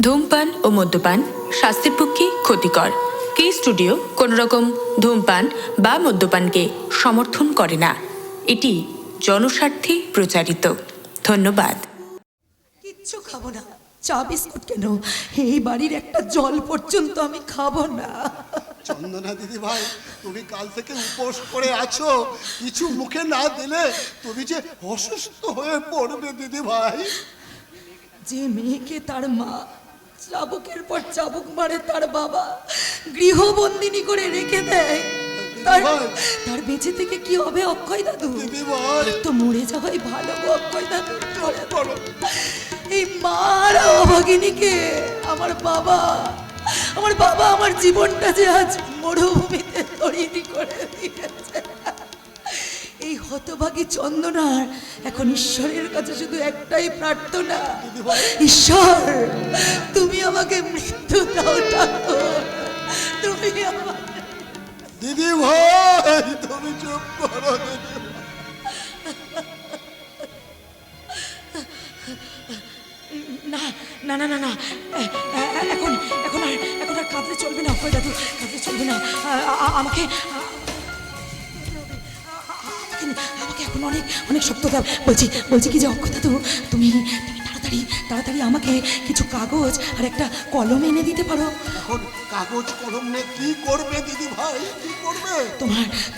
ধূমপান ও মদ্যপান স্বাস্থ্যের পক্ষে ক্ষতিকর। কে স্টুডিও কোনো রকম ধূমপান বা মদ্যপানকে সমর্থন করে না। এটি জনস্বার্থে প্রচারিত। ধন্যবাদ। কিচ্ছু খাবো না, চা বিস্কুট কেন, এই বাড়ির একটা জল পর্যন্ত আমি খাবো না। চন্দনা দিদি ভাই, তুমি কাল থেকে উপোস করে আছো, কিছু মুখে না দিলে তুমি যে অসুস্থ হয়ে পড়বে দিদি ভাই। যে মেয়েকে তার মা চাবুকের পর চাবুক মারে, তার বাবা গৃহবন্দিনী করে রেখে দেয়, তার বেঁচে থেকে কি হবে অক্ষয় দাদু? দিদি ভাই তো মরে যাওয়াই ভালো গো অক্ষয় দাদু। এই মার অভাগিনীকে আমার বাবা আমার জীবনটা যে আজ মরুভূমিতে তৈরি করে দিয়েছে। এই হতভাগী চন্দনার এখন ঈশ্বরের কাছে শুধু একটাই প্রার্থনা, ঈশ্বর তুমি আমাকে মৃত্যু দাও ঠাকুর, তুমি আমাকে। দিদি ভাই তুমি চুপ করো দিদি। না না না না না, এখন এখন আর এখন আর কাঁদলে চলবে না অক্ষয় দাদু, কাঁদলে চলবে না। আমাকে আমাকে এখন অনেক অনেক শক্ত দাও। বলছি কি যে অক্ষয় দাদু, তুমি তাড়াতাড়ি তাড়াতাড়ি আমাকে কিছু কাগজ আর একটা কলম এনে দিতে পারো? এখন কাগজ কলম নিয়ে কি করবে দিদি ভাই, কি করবে?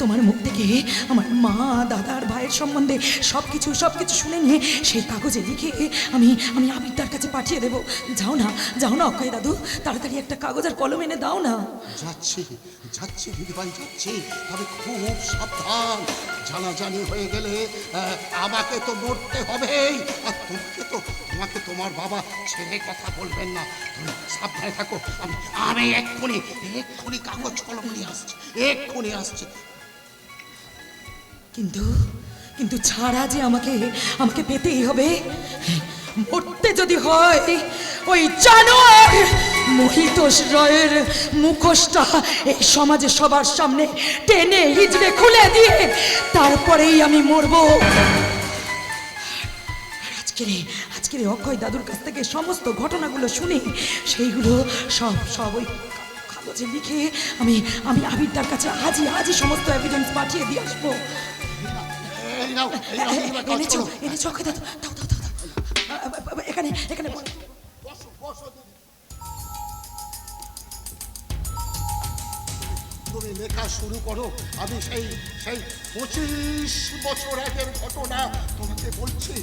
তোমার মুখ থেকে আমার মা দাদার ভাইয়ের সম্বন্ধে সবকিছু শুনে নিয়ে সেই কাগজে লিখে আমি আবিরদার কাছে পাঠিয়ে দেবো। যাও না অক্ষয় দাদু, তাড়াতাড়ি একটা কাগজ আর কলম এনে দাও না। যাচ্ছি দিদি ভাই যাচ্ছি, তবে খুব সাবধান। জানাজানি হয়ে গেলে আমাকে তো মরতে হবেই, আর তোমাকে তোমার বাবা ছেড়ে কথা বলবেন না। তুমি সাবধানে থাকো, আমি এক্ষুনি কাগজ কলম নিয়ে আসছি, এক্ষুনি আসছি। কিন্তু ছাড়া যে আমাকে পেতেই হবে। মরতে যদি হয় ওই জানোয়ার মহিতোষ রায়ের মুখোশটা এই সমাজে সবার সামনে টেনে হিজড়ে খুলে দিয়ে তারপরেই আমি মরবো। আজকের অক্ষয় দাদুর কাছ থেকে সমস্ত ঘটনাগুলো শুনে সেইগুলো সব ওই কাগজে লিখে আমি আবিরদার কাছে আজই সমস্ত এভিডেন্স পাঠিয়ে দিয়ে আসবো। এনেছো অক্ষয় দাদু, দাও এখানে তুমি লেখা শুরু করো। আমি সেই 25 বছর আগের ঘটনা তোমাকে বলছি।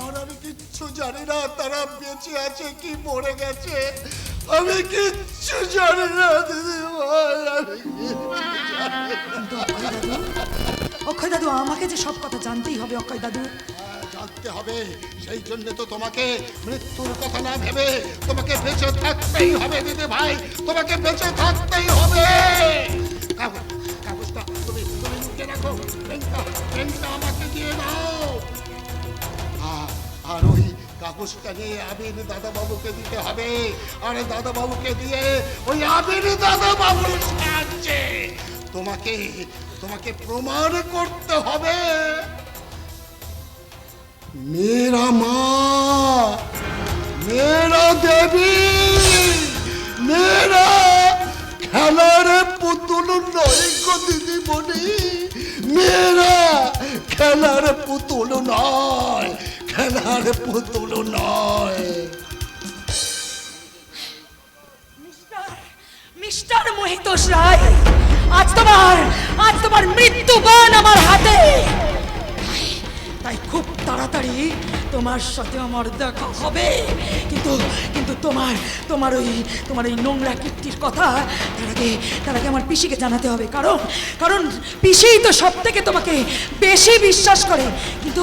আর আমি কিচ্ছু জানি না তারা বেঁচে আছে কি মরে গেছে, আমি কিচ্ছু জানি না দিদি ভাই, অক্ষয় দাদু আমাকে যে সব কথা জানতেই হবে অক্ষয় দাদু। জানতে হবে, সেই জন্য তো তোমাকে মৃত্যুর কথা না ভেবে তোমাকে বেঁচে থাকতেই হবে দিদি ভাই, তোমাকে বেঁচে থাকতেই হবে। কাগজটা তুমি লুকিয়ে রাখো, পেনটা আমাকে দিয়ে দাও। আর ওই কাগজটা নিয়ে আবির দাদাবাবুকে দিতে হবে, আর দাদাবাবুকে দিয়ে ওই আবির দাদাবাবুর সাহায্যে তোমাকে প্রমাণ করতে হবে মেরা মা, মেরা দেবী, মেরা খেলার পুতুল নয় গো দিদিমণি, মেরা খেলার পুতুল নয়, খেলার পুতুল নয়। মিস্টার মহিতোষ রায়, আজ তোমার মৃত্যুবান আমার হাতে। তাই খুব তাড়াতাড়ি তোমার সাথে আমার দেখা হবে। কিন্তু তোমার ওই নোংরা কীর্তির কথা তার আগে আমার পিসিকে জানাতে হবে, কারণ পিসিই তো সব থেকে তোমাকে বেশি বিশ্বাস করে। কিন্তু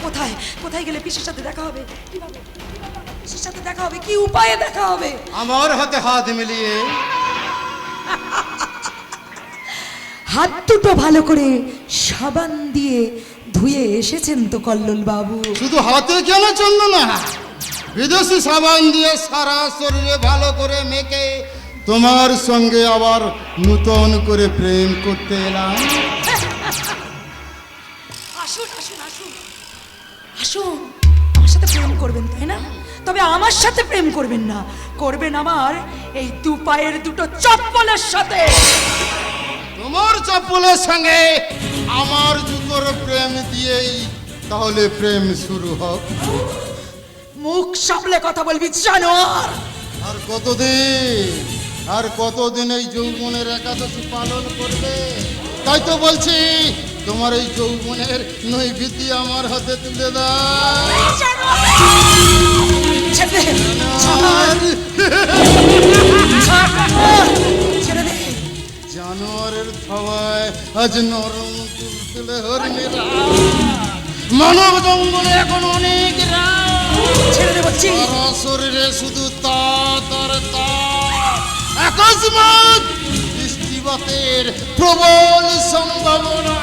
কোথায় গেলে পিসির সাথে দেখা হবে? কিভাবে পিসির সাথে দেখা হবে? কি উপায়ে দেখা হবে? আমার হাতে হাত মিলিয়ে। হাত দুটো ভালো করে সাবান দিয়ে ধুয়ে এসেছেন তো কল্লোল বাবু? শুধু হাতে কেন চন্দনা, বিদেশি সাবান দিয়ে সারা শরীরে ভালো করে মেখে তোমার সঙ্গে আবার নূতন করে প্রেম করতে এলাম। আসুন আসুন আসুন আসুন, আমার সাথে প্রেম করবেন তাই না? তবে আমার সাথে প্রেম করবেন না, করবেন আমার এই দু পায়ের দুটো চপ্পলের সাথে। তোমার চপ্পলের সঙ্গে আমার জুতোর প্রেম দিয়েই তাহলে প্রেম শুরু হোক। মুখ সামলে কথা বলবি জানোয়ার। আর কতদিন এই যৌবনের একাদশী পালন করবে? তাই তো বলছি, তোমার এই যৌবনের নৈবেদ্য আমার হাতে তুলে দাও। ছেড়ে দে, ছেড়ে দে। জানোয়ারের খাওয়ায় আজ নরম তুলতুলে হরিণেরা। মানব জঙ্গলে এখন অনেক ছেড়ে দে বলছি। শরীরে শুধু তাত আর তাত। অকস্মাৎ বৃষ্টিপাতের প্রবল সম্ভাবনা।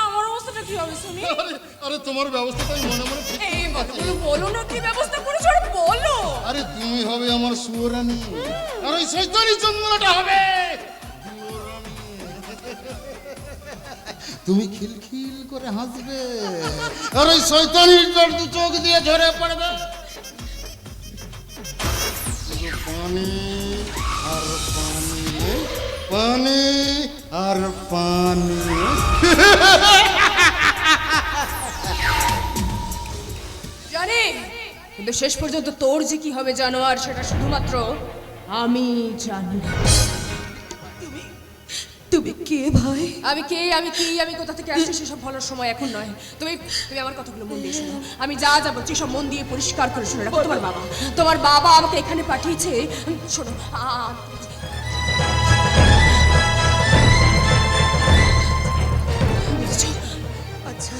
আমার অবস্থাটা কি হবে শুনি? আরে তোমার ব্যবস্থাটা আমি মনে মনে ঠিক এই কথাগুলো বলো না, কি ব্যবস্থা করেছো আর বলো। আরে তুমি হবে আমার সুরানী, আর ওই শয়তানি চন্দনাটা হবে যুবরানী। তুমি খিলখিল করে হাসবে, আর ওই শয়তানির দু চোখ দিয়ে ঝরে পড়বে শুধু পানি আর পানি, পানি আর পানি। জানি, কিন্তু শেষ পর্যন্ত তোর যে কি হবে জানোয়ার, সেটা শুধুমাত্র আমি জানি। তুমি কে ভাই? আমি কে, আমি কি, আমি কোথা থেকে আসছি সেসব ভালোর সময় এখন নয়। তুমি তুমি আমার কথাগুলো মন দিয়ে শোনো। আমি যা যা বলছি সব মন দিয়ে পরিষ্কার করে শুনে রাখো। তোমার বাবা আমাকে এখানে পাঠিয়েছে। শোনো, বুঝেছো? আচ্ছা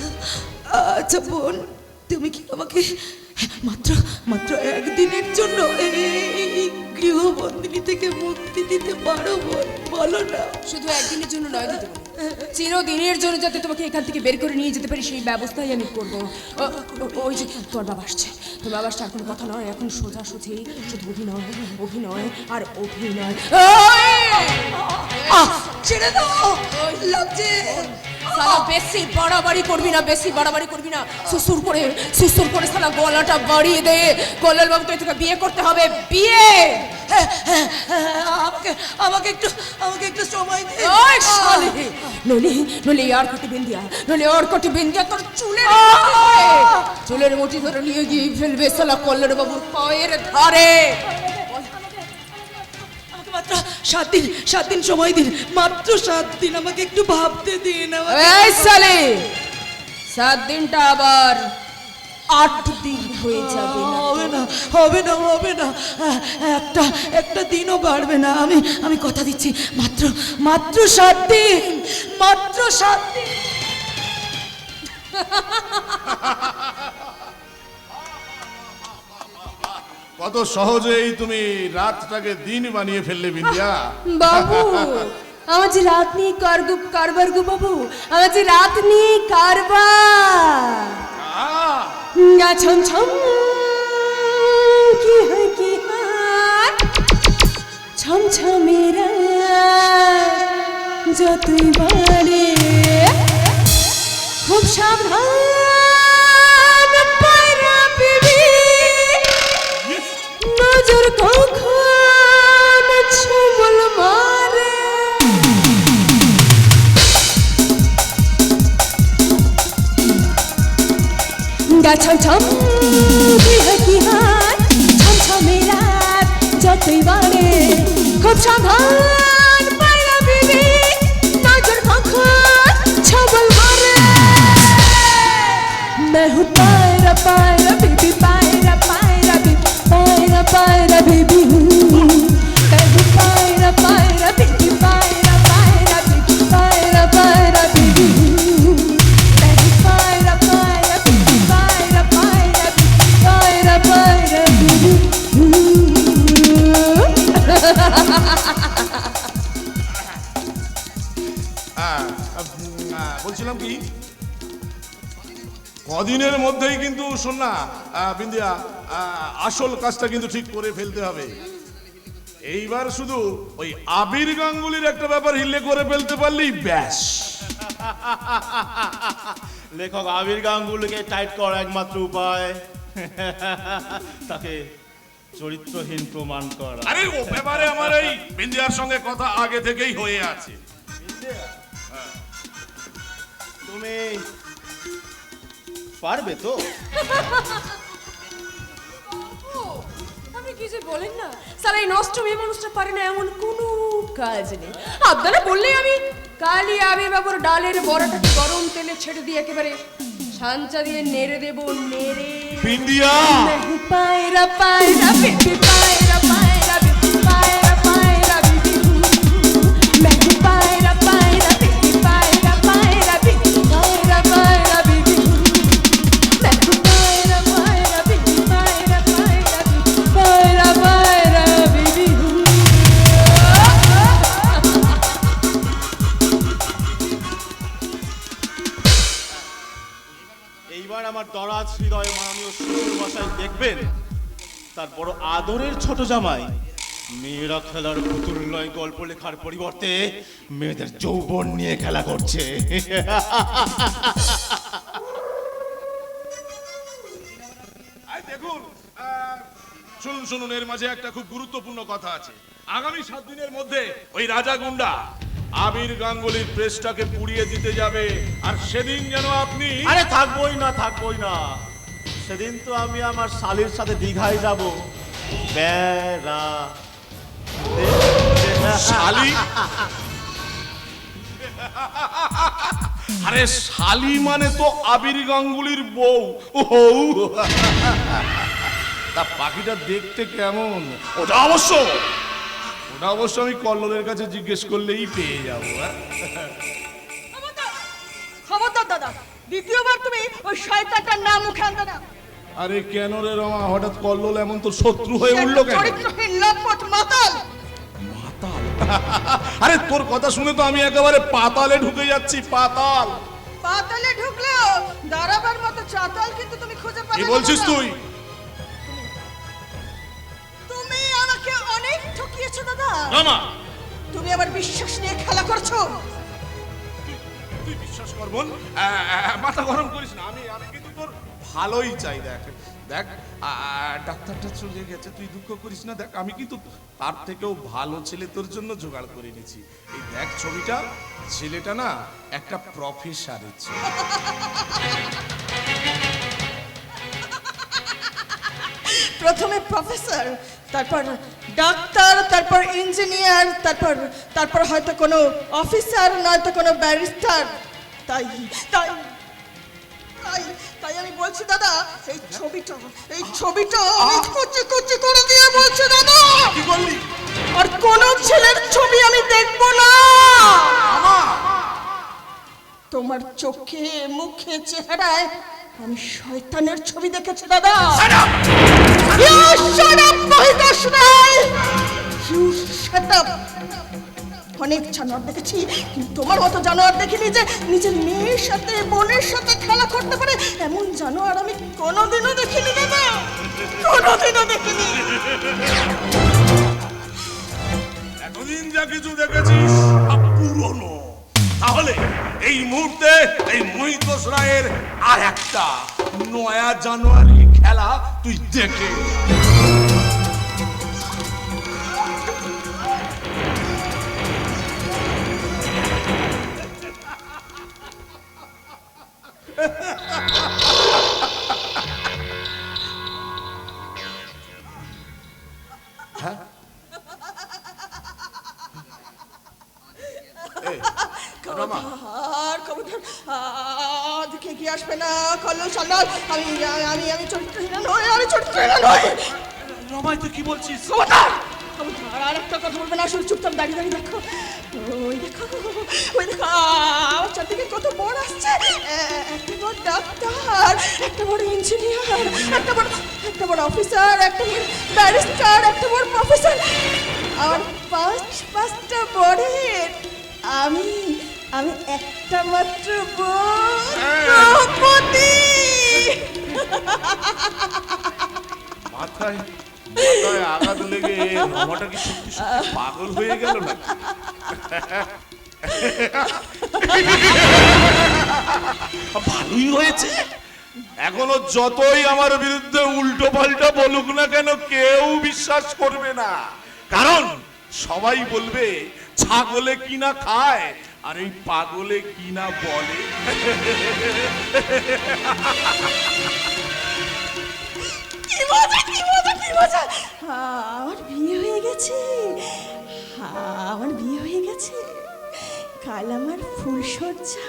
আচ্ছা বোন, তুমি কি আমাকে মাত্র মাত্র একদিনের জন্য এই গৃহবন্দিনী থেকে মুক্তি দিতে পারো বোন? বলো না। শুধু একদিনের জন্য নয় দিতে পারি, চিরদিনের জন্য যাতে তোমাকে এখান থেকে বের করে নিয়ে যেতে পারি সেই ব্যবস্থাই আমি করবো। ওই যে তোমার বাবা আসছে, তোমার বাবা আসছে, আর কোনো কথা নয়, এখন সোজাসুজি শুধু অভিনয় অভিনয় আর অভিনয়। ছেড়ে দাও, লাগছে। সালা বেশি বাড়াবাড়ি করবি না, বেশি বাড়াবাড়ি করবি না। সুসুর করে সালা গলাটা বাড়িয়ে দে। কল্যাণ বাবু, তুই তোকে বিয়ে করতে হবে, বিয়ে। আমাকে একটু সময় দে। ওই শালি, নলি আর কটি বিন্দিয়া তোর চুলের মুঠি ধরে নিয়ে গিয়ে ফেলবে সালা কল্যাণ বাবুর পায়ের ধারে। মাত্র 7 দিন সময় দিন, মাত্র 7 দিন, আমাকে একটু ভাবতে দিন। এই শালি, 7 দিনটা আবার 8 দিন হয়ে যাবে। হবে না, একটা দিনও বাড়বে না। আমি কথা দিচ্ছি, মাত্র 7 দিন, মাত্র 7 দিন। কত সহজেই তুমি রাতটাকে দিন বানিয়ে ফেললে বিন্দিয়া। বাবু, আমার যে রাত নিয়ে কারবার গো বাবু, আমার যে রাত নিয়ে কারবার। গা ছম ছম কি হয় ছম ছমেরা যতই বাড়ে খুব সাবধান পায়রা বিবি, নজর কখন ছুমল মারে। গা ছম ছম কি হাত ছম ছমেরা যতই বাড়ে খুব সাবধান পায়রা বিবি, নজর কখন ছুমল মারে। मैं हूँ पायरा पायरा बीबी, पायरा पायरा बीबी, पायरा पायरा बीबी हूँ। मैं हूँ पायरा पायरा बीबी, पायरा पायरा बीबी, पायरा पायरा बीबी हूँ। मैं हूँ पायरा पायरा बीबी, पायरा पायरा बीबी, पायरा पायरा बीबी हूँ। বলছিলাম কি, কদিনের মধ্যেই কিন্তু শোন না বিন্দিয়া, আসল কাজটা কিন্তু ঠিক করে ফেলতে হবে। এইবার শুধু ওই আবির গাঙ্গুলির একটা ব্যাপার হিলে করে ফেলতে পারলেই ব্যাস। লেখক আবির গাঙ্গুলিকে টাইট করার একমাত্র উপায় তাকে চরিত্রহীন প্রমাণ করা। আরে ও ব্যাপারে আমার এই বিন্দিয়ার সঙ্গে কথা আগে থেকেই হয়ে আছে। তুমি পারবে তো? আপনি কি যে বলেন না, সারা এই নষ্ট মেয়ে মানুষটা পারে না এমন কোনো কাজ নেই। আপনারা বললেই আমি কালি আবির বাবুর ডালের বড়াটাকে গরম তেলে ছেড়ে দিয়ে একেবারে সাঞ্চা দিয়ে নেড়ে দেবো, নেড়ে। বিন্দিয়া नहीं पायरा पायरा बेबी पायरा पायरा बेबी पायरा पायरा बेबी मैं पायरा पायरा बेबी पायरा पायरा बेबी पायरा पायरा बेबी मैं पायरा पायरा बेबी पायरा पायरा बेबी पायरा पायरा बेबी এইবার আমার দরাজ হৃদয় মাননীয় শ্বশুর মশাই দেখবেন তার বড় আদরের ছোট জামাই মেয়েরা খেলার পুতুল নয় গল্প লেখার পরিবর্তে মেয়েদের যৌবন নিয়ে খেলা করছে। দেখুন, শুনুন শুনুন, এর মাঝে একটা খুব গুরুত্বপূর্ণ কথা আছে। আগামী 7 দিনের মধ্যে ওই রাজা গুন্ডা আবির গাঙ্গুলির প্রেসটাকে পুড়িয়ে দিতে যাবে, আর সেদিন যেন আপনি আরে থাকবোই না, সেদিন তো আমি আমার শালির সাথে দীঘায় যাব বেড়া শালি। আরে শালি মানে তো আবির গাঙ্গুলির বউ। তা পাখিটা দেখতে কেমন? ওটা অবশ্য আমি কল্লোলের কাছে জিজ্ঞেস করলেই পেয়ে যাবো। খবরদার দাদা, দ্বিতীয়বার তুমি ওই শয়তানটার নাম মুখে আনতে না। আরে কেন রে রমা, হঠাৎ কল্লোল এমন তো শত্রু হয়ে উঠলো কেন? চরিত্রহীন লম্পট মাতাল। পাতাল? আরে তোর কথা শুনে তো আমি একেবারে পাতালে ঢুকে যাচ্ছি। পাতাল? পাতালে ঢুকলেও দাঁড়াবার মতো চাতাল কিন্তু তুমি খুঁজে পাবে কি না বলছিস দাদা। তুই? তুমি আমাকে অনেক ঠকিয়েছো দাদা। রমা, তুমি আমার বিশ্বাস নিয়ে খেলা করছো। তুই বিশ্বাস কর বোন, মাথা গরম করিস না। আমি কিন্তু তোর ভালোই চাই। দেখ ডাক্তারটা চলে গেছে, তুই দুঃখ করিস না। দেখ আমি কিন্তু তার থেকেও ভালো ছেলে তোর জন্য জোগাড় করে নিয়েছি। এই দেখ ছবিটা, ছেলেটা না একটা প্রফেসরের ছেলে। প্রথমে প্রফেসর, তারপর ডাক্তার, তারপর ইঞ্জিনিয়ার, তারপর হয়তো কোনো অফিসার, নয়তো কোনো ব্যারিস্টার। তাই তাই তাই তাই আমি বলছি দাদা, এই ছবিটা আমি কুচি করে দিয়ে বলছি দাদা, কি বললি? আর কোন ছেলের ছবি আমি দেখবো না। তোমার চোখে মুখে চেহারায় আমি শয়তানের ছবি দেখেছি দাদা। You shut up, Mohitosh Roy! You shut up! অনেক জানোয়ার দেখেছি, কিন্তু তোমার মতো জানোয়ার দেখিনি যে নিজের মেয়ের সাথে বোনের সাথে খেলা করতে পারে। এমন জানোয়ার আমি কোনোদিনও দেখিনি দাদা, কোনোদিনও দেখিনি। এতদিন যা কিছু দেখেছিস সব পুরনো। তাহলে এই মুহূর্তে এই মহিতোষ রায়ের আর একটা নয়া জানুয়ারি খেলা তুই দেখে। দেখে কি আসবে না কল্লো সাল্লাল। আমি চরিত্রহীনা নই, আমি চরিত্রহীনা নই। রমাই তুই কি বলছিস? আর একটা কথা বলবে না, আসলে চুপচাপ দাঁড়িয়ে দাঁড়িয়ে দেখো। ওই দেখো আমার চারদিকে কত বড় আসছে। একটা বড় ডাক্তার, একটা বড় ইঞ্জিনিয়ার, একটা বড় অফিসার, একটা বড় ব্যারিস্টার, একটা বড় প্রফেসর, আর পাঁচটা বড়ের আমি আমি একটা মাত্র বোন, দ্রৌপদী। মাথায় মাথায় আঘাত লেগে রমাটা কি সত্যি সত্যি পাগল হয়ে গেল না? ভালোই হয়েছে। এখনো যতই আমার বিরুদ্ধে উল্টো পাল্টা বলুক না কেন, কেউ বিশ্বাস করবে না। কারণ সবাই বলবে ছাগলে কিনা খায় আর এই পাগলে কিনা বলে। কি মজা, কি মজা, কি মজা! আমার বিয়ে হয়ে গেছে, আমার বিয়ে হয়ে গেছে। কাল আমার ফুলসজ্জা।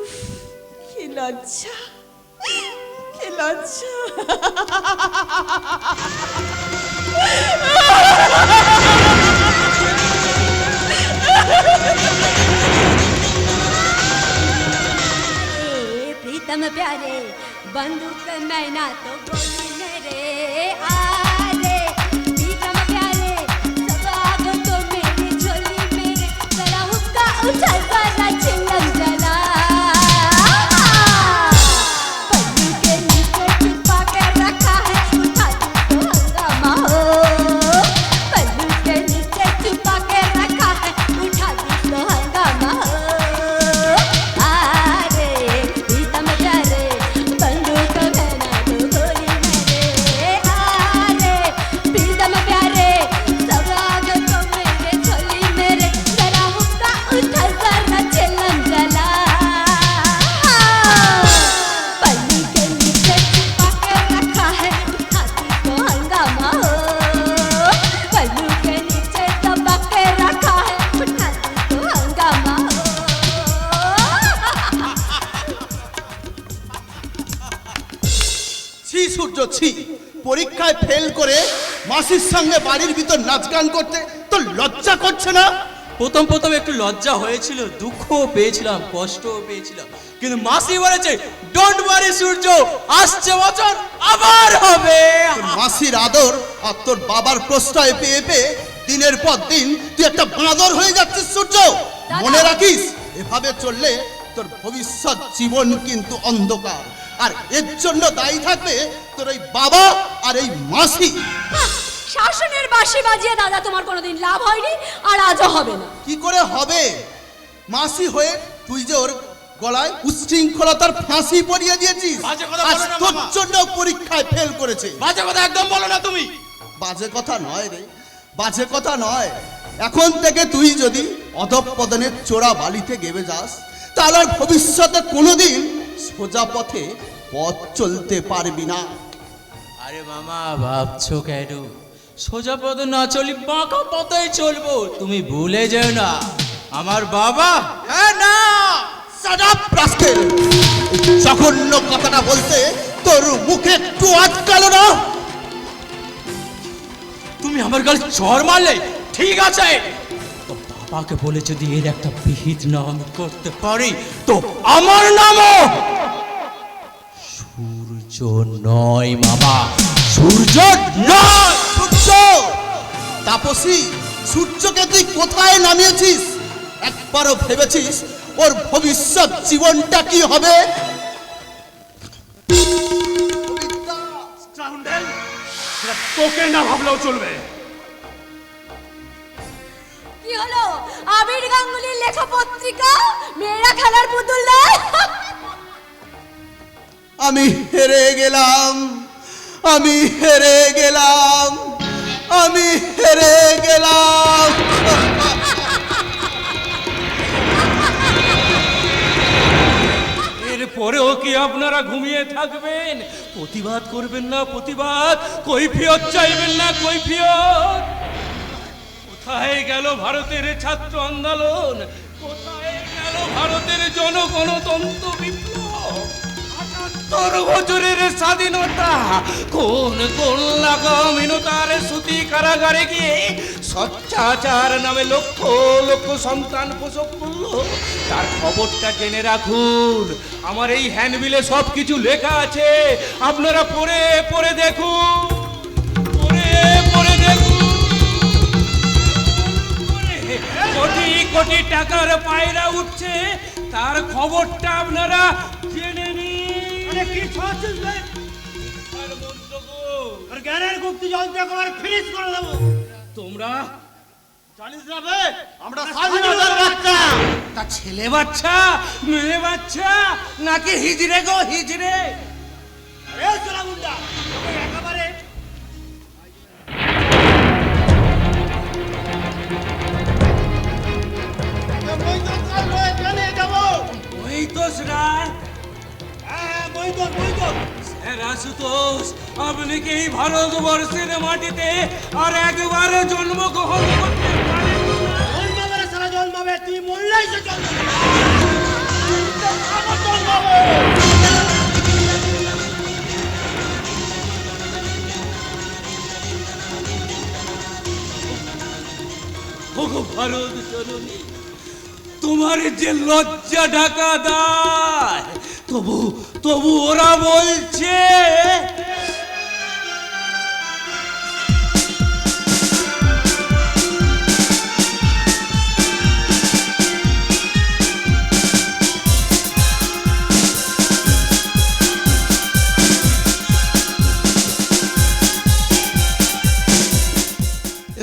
উফ, কি লজ্জা, কি লজ্জা! प्रीतम प्यारे बंदूक मैं ना तो गोली मेरे आरे प्रीतम प्यारे सब आग तो मेरी झोली मेरे जरा उसका उछल वाला चिल्लम जला पल्लू के नीचे छिपा के रखा है उठा तो हंगामा हो पल्लू के नीचे छिपा के रखा है उठा तो हंगामा हो ছি সূর্য ছি, পরীক্ষায় ফেল করে মাসির সঙ্গে বাড়ির ভিতর নাচ গান করতে তোর লজ্জা করছে না? প্রথম প্রথম একটু লজ্জা হয়েছিল, দুঃখও পেয়েছিলাম, কষ্টও পেয়েছিলাম, কিন্তু মাসি বলেছে ডোন্ট ওয়ারি সূর্য, আসছে বছর আবার হবে। তোর মাসির আদর আর তোর বাবার প্রশ্রয় পেয়ে পেয়ে দিনের পর দিন তুই একটা বাঁদর হয়ে যাচ্ছিস সূর্য। মনে রাখিস, এভাবে চললে তোর ভবিষ্যৎ জীবন কিন্তু অন্ধকার, আর এর জন্য দায়ী থাকবে তোর এই বাবা আর এই মাসি। শাসনের বাঁশি বাজিয়ে দাদা তোমার কোনোদিন লাভ হয়নি আর আজও হবে না। কি করে হবে? মাসি হয়ে তুই যে ওর গলায় উচ্ছৃঙ্খলতার ফাঁসি পরিয়ে দিয়েছিস, বাজে কথা আজ বলো না তোর মামা। জন্য পরীক্ষায় ফেল করেছে। বাজে কথা একদম বলো না তুমি। বাজে কথা নয় রে, বাজে কথা নয়। এখন থেকে তুই যদি অধঃপতনের চোরা বালিতে গেবে যাস, তাহলে আর ভবিষ্যতে কোনোদিন সোজা পথে পথ চলতে পারবি না। আরে মামা ভাবছো কেন? সোজা পথে না চলি বাঁকা পথেই চলবো, তুমি ভুলে যেও না আমার বাবা। হ্যাঁ না, Shut up, rascal! এই জঘন্য কথাটা বলতে তোর মুখে একটু আটকালো না? তুমি আমার গালে চড় মারলে ঠিক আছে, তো বাবাকে বলে যদি এর একটা বিহিত না আমি করতে পারি, তো আমার নামও সূর্য নয় মামা, সূর্য নয়। সূর্য! তাপসী, সূর্যকে তুই কোথায় নামিয়েছিস? একবারও ভেবেছিস ওর ভবিষ্যৎ জীবনটা কি হবে? তোকে না ভাবলেও চলবে। কি হলো? আবির গাঙ্গুলির লেখা পত্রিকা মেয়েরা খেলার পুতুল নয়। আমি হেরে গেলাম, আমি হেরে গেলাম, আমি হেরে গেলাম। এরপরেও কি আপনারা ঘুমিয়ে থাকবেন? প্রতিবাদ করবেন না? প্রতিবাদ কৈফিয়ত চাইবেন না? কৈফিয়ত কোথায় গেল ভারতের ছাত্র আন্দোলন? কোথায় গেল ভারতের জনগণতন্ত্র বিপ্লব? ৭৮ বছরের স্বাধীনতা কোন কোন লাগামহীনতার সুতি কারাগারে গিয়ে স্বচ্ছাচার নামে লক্ষ লক্ষ সন্তান প্রসব করলো, তার খবরটা জেনে রাখুন। আমার এই হ্যান্ডবিলে সব কিছু লেখা আছে, আপনারা পড়ে পড়ে দেখুন, পড়ে পড়ে দেখুন। কোটি কোটি টাকার পায়রা উঠছে, তার খবরটা আপনারা জেনে নিন। কি ছড়াচ্ছিস বে? আর মন্তব্য, আর জ্ঞানের গুপ্তি যন্ত্র একবার ফিনিশ করে দেবো। তোমরা জানিস না বে, আমরা স্বাধীনতার বাচ্চা। তা ছেলে বাচ্চা, মেয়ে বাচ্চা, নাকি হিজড়ে গো হিজড়ে? এ চলা গুন্ডা, তোকে একেবারে মহিতোষ রায়, মহিদর স্যার আশুতোষ, আপনি কি এই ভারতবর্ষের মাটিতে আর একবার জন্মগ্রহণ করতে পারেন না? জন্মাবে সারা জন্মাবে, তুই মরলেই সে জন্মাবে। ওগো ভারত জননী, তোমার যে লজ্জা ঢাকা দায়, তবু তবু ওরা বলছে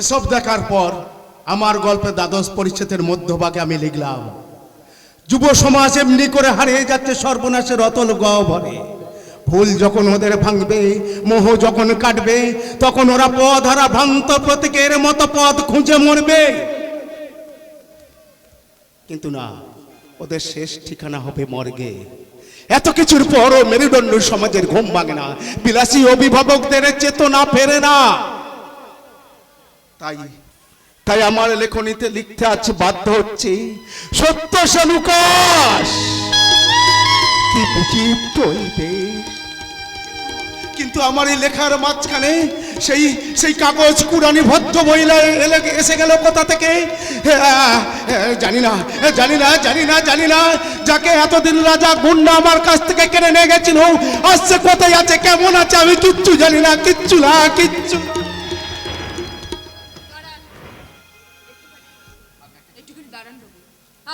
এসব দেখার পর আমার গল্পে দ্বাদশ পরিচ্ছেদের মধ্যভাগে আমি লিখলাম, যুব সমাজ এমনি করে হারিয়ে যাচ্ছে সর্বনাশের অতল গহ্বরে। ভুল যখন ওদের ভাঙবে, মোহ যখন কাটবে, তখন ওরা পথ হারা ভ্রান্ত প্রতীকের মতো পথ খুঁজে মরবে। কিন্তু না, ওদের শেষ ঠিকানা হবে মর্গে। এত কিছুর পরও মেরুদণ্ড সমাজের ঘুম ভাঙে না, বিলাসী অভিভাবকদের চেতনা ফেরে না। তাই আমার লেখনীতে লিখতে আছে বাধ্য হচ্ছে, সত্য সনুকাশ কি বিচিত্র এই দেশ। কিন্তু আমার এই লেখার মাঝখানে সেই কাগজ কুড়ানি ভদ্র মহিলা এসে গেল কোথা থেকে জানি না, জানি না, জানি না, জানি না। যাকে এতদিন রাজা গুন্ডা আমার কাছ থেকে কেড়ে নিয়ে গেছিল, আসছে কোথায় আছে, কেমন আছে, আমি কিচ্ছু জানি না, কিচ্ছু না, কিচ্ছু।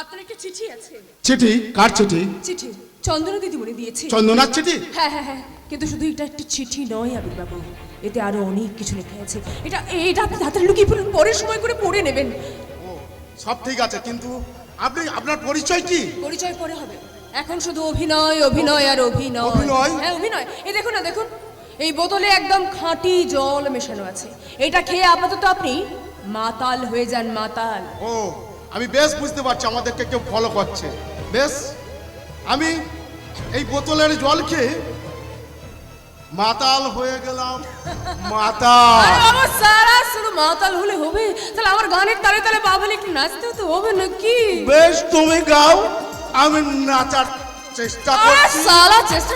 আপনার একটা চিঠি আছে। চিঠি? কার চিঠি? চিঠি চন্দনা দিদিমণি দিয়েছে। চন্দনার চিঠি? হ্যাঁ হ্যাঁ হ্যাঁ, কিন্তু শুধু এটা একটা চিঠি নয় আবির বাবু, এতে আরো অনেক কিছু লেখা আছে। এটা আপনি হাতে লুকিয়ে পড়ুন, পরে সময় করে পড়ে নেবেন। সব ঠিক আছে, কিন্তু আপনার পরিচয় কি? পরিচয় পরে হবে, এখন শুধু অভিনয়, অভিনয় আর অভিনয়। অভিনয়? হ্যাঁ অভিনয়। এই দেখুন না, দেখুন এই বোতলে একদম খাঁটি জল মেশানো আছে। এটা খেয়ে আপাতত আপনি মাতাল হয়ে যান, মাতাল। ও, আমি বেশ বুঝতে পারছি আমাদেরকে কেউ ফলো করছে। বেশ, আমি এই বোতলের জল খেয়ে মাতাল হয়ে গেলাম। মাতাল? আরে বাবা, সারা শুধু মাতাল হলে হবে? তাহলে আমার গানের তালে তালে বাবলি একটু নাচতেও তো হবে নাকি? বেশ, তুমি গাও, আমি নাচার চেষ্টা আরে করছি। সালা, চেষ্টা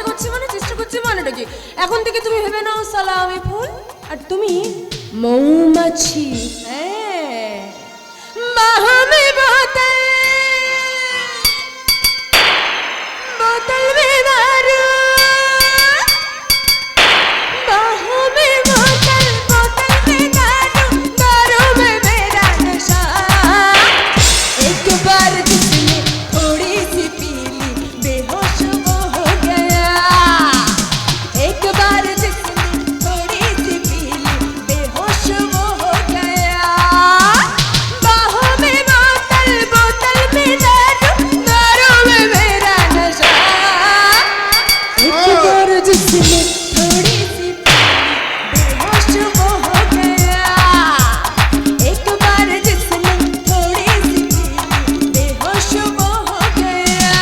করছি মানেটা কি? এখন থেকে তুমি ভেবে নাও সালা আমি ফুল আর তুমি মৌমাছি। হ্যাঁ, বাহামে বোতল, বোতল में दारू, बाहों में बोतल, बोतल में दारू, दारू में मेरा नशा। एक बार जिसने थोड़ी सी पी ली, बेहोश वो हो गया। एक बार जिसने थोड़ी सी पी ली, बेहोश वो हो गया। बाहों में बोतल, बोतल में दारू, दारू में मेरा नशा। एक बार जिसने थोड़ी सी पी ली, बेहोश वो हो गया। एक बार जिसने थोड़ी सी पी ली, बेहोश वो हो गया।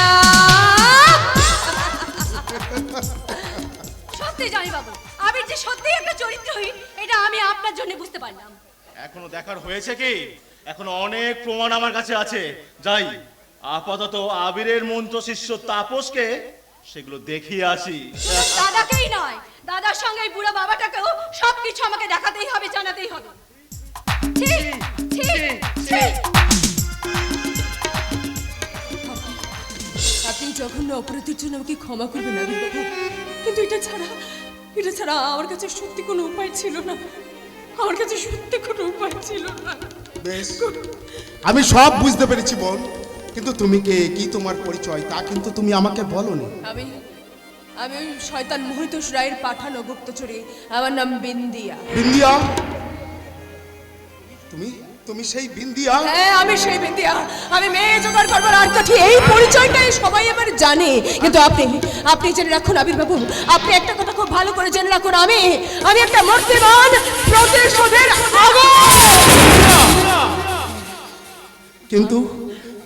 সত্যি জানি বাবু, আবির যে সত্যি একটা চরিত্রহীন, এটা আমি আপনার জন্য বুঝতে পারলাম। এখনো দেখার হয়েছে কি? এখনো অনেক প্রমাণ আমার কাছে আছে। যাই, আপাতত আবিরের মন্ত্র শিষ্য তাপসকে সেগুলো দেখিয়ে আসি। শুধু দাদাকেই নয়, দাদার সঙ্গে এই বুড়া বাবাটাকেও সবকিছু আমাকে দেখাতেই হবে, জানাতেই হবে। ঠিক ঠিক ঠিক। আপনি জঘন্য অপরাধের জন্য আমাকে ক্ষমা করবেন আবির বাবু, কিন্তু এটা ছাড়া আমার কাছে সত্যি কোনো উপায় ছিল না। আমার কাছে সত্যি কোনো উপায় ছিল না। বেশ, আমি সব বুঝতে পেরেছি বোন, কিন্তু তুমি কে, কি তোমার পরিচয়, তা কিন্তু তুমি আমাকে বলোনি। আমি আমি ওই শয়তান মহিতোষ রায়ের পাঠানো গুপ্তচরী, আমার নাম বিন্দিয়া। বিন্দিয়া? তুমি তুমি সেই বিন্দিয়া? হ্যাঁ, আমি সেই বিন্দিয়া। আমি মেয়ে জোগাড় করবার আর কাঠি, এই পরিচয়টাই সবাই আমার জানে। কিন্তু আপনি জেনে রাখুন আবির বাবু, আপনি একটা কথা খুব ভালো করে জেনে রাখুন, আমি একটা মূর্তিমান প্রতিশোধের আগুন। কিন্তু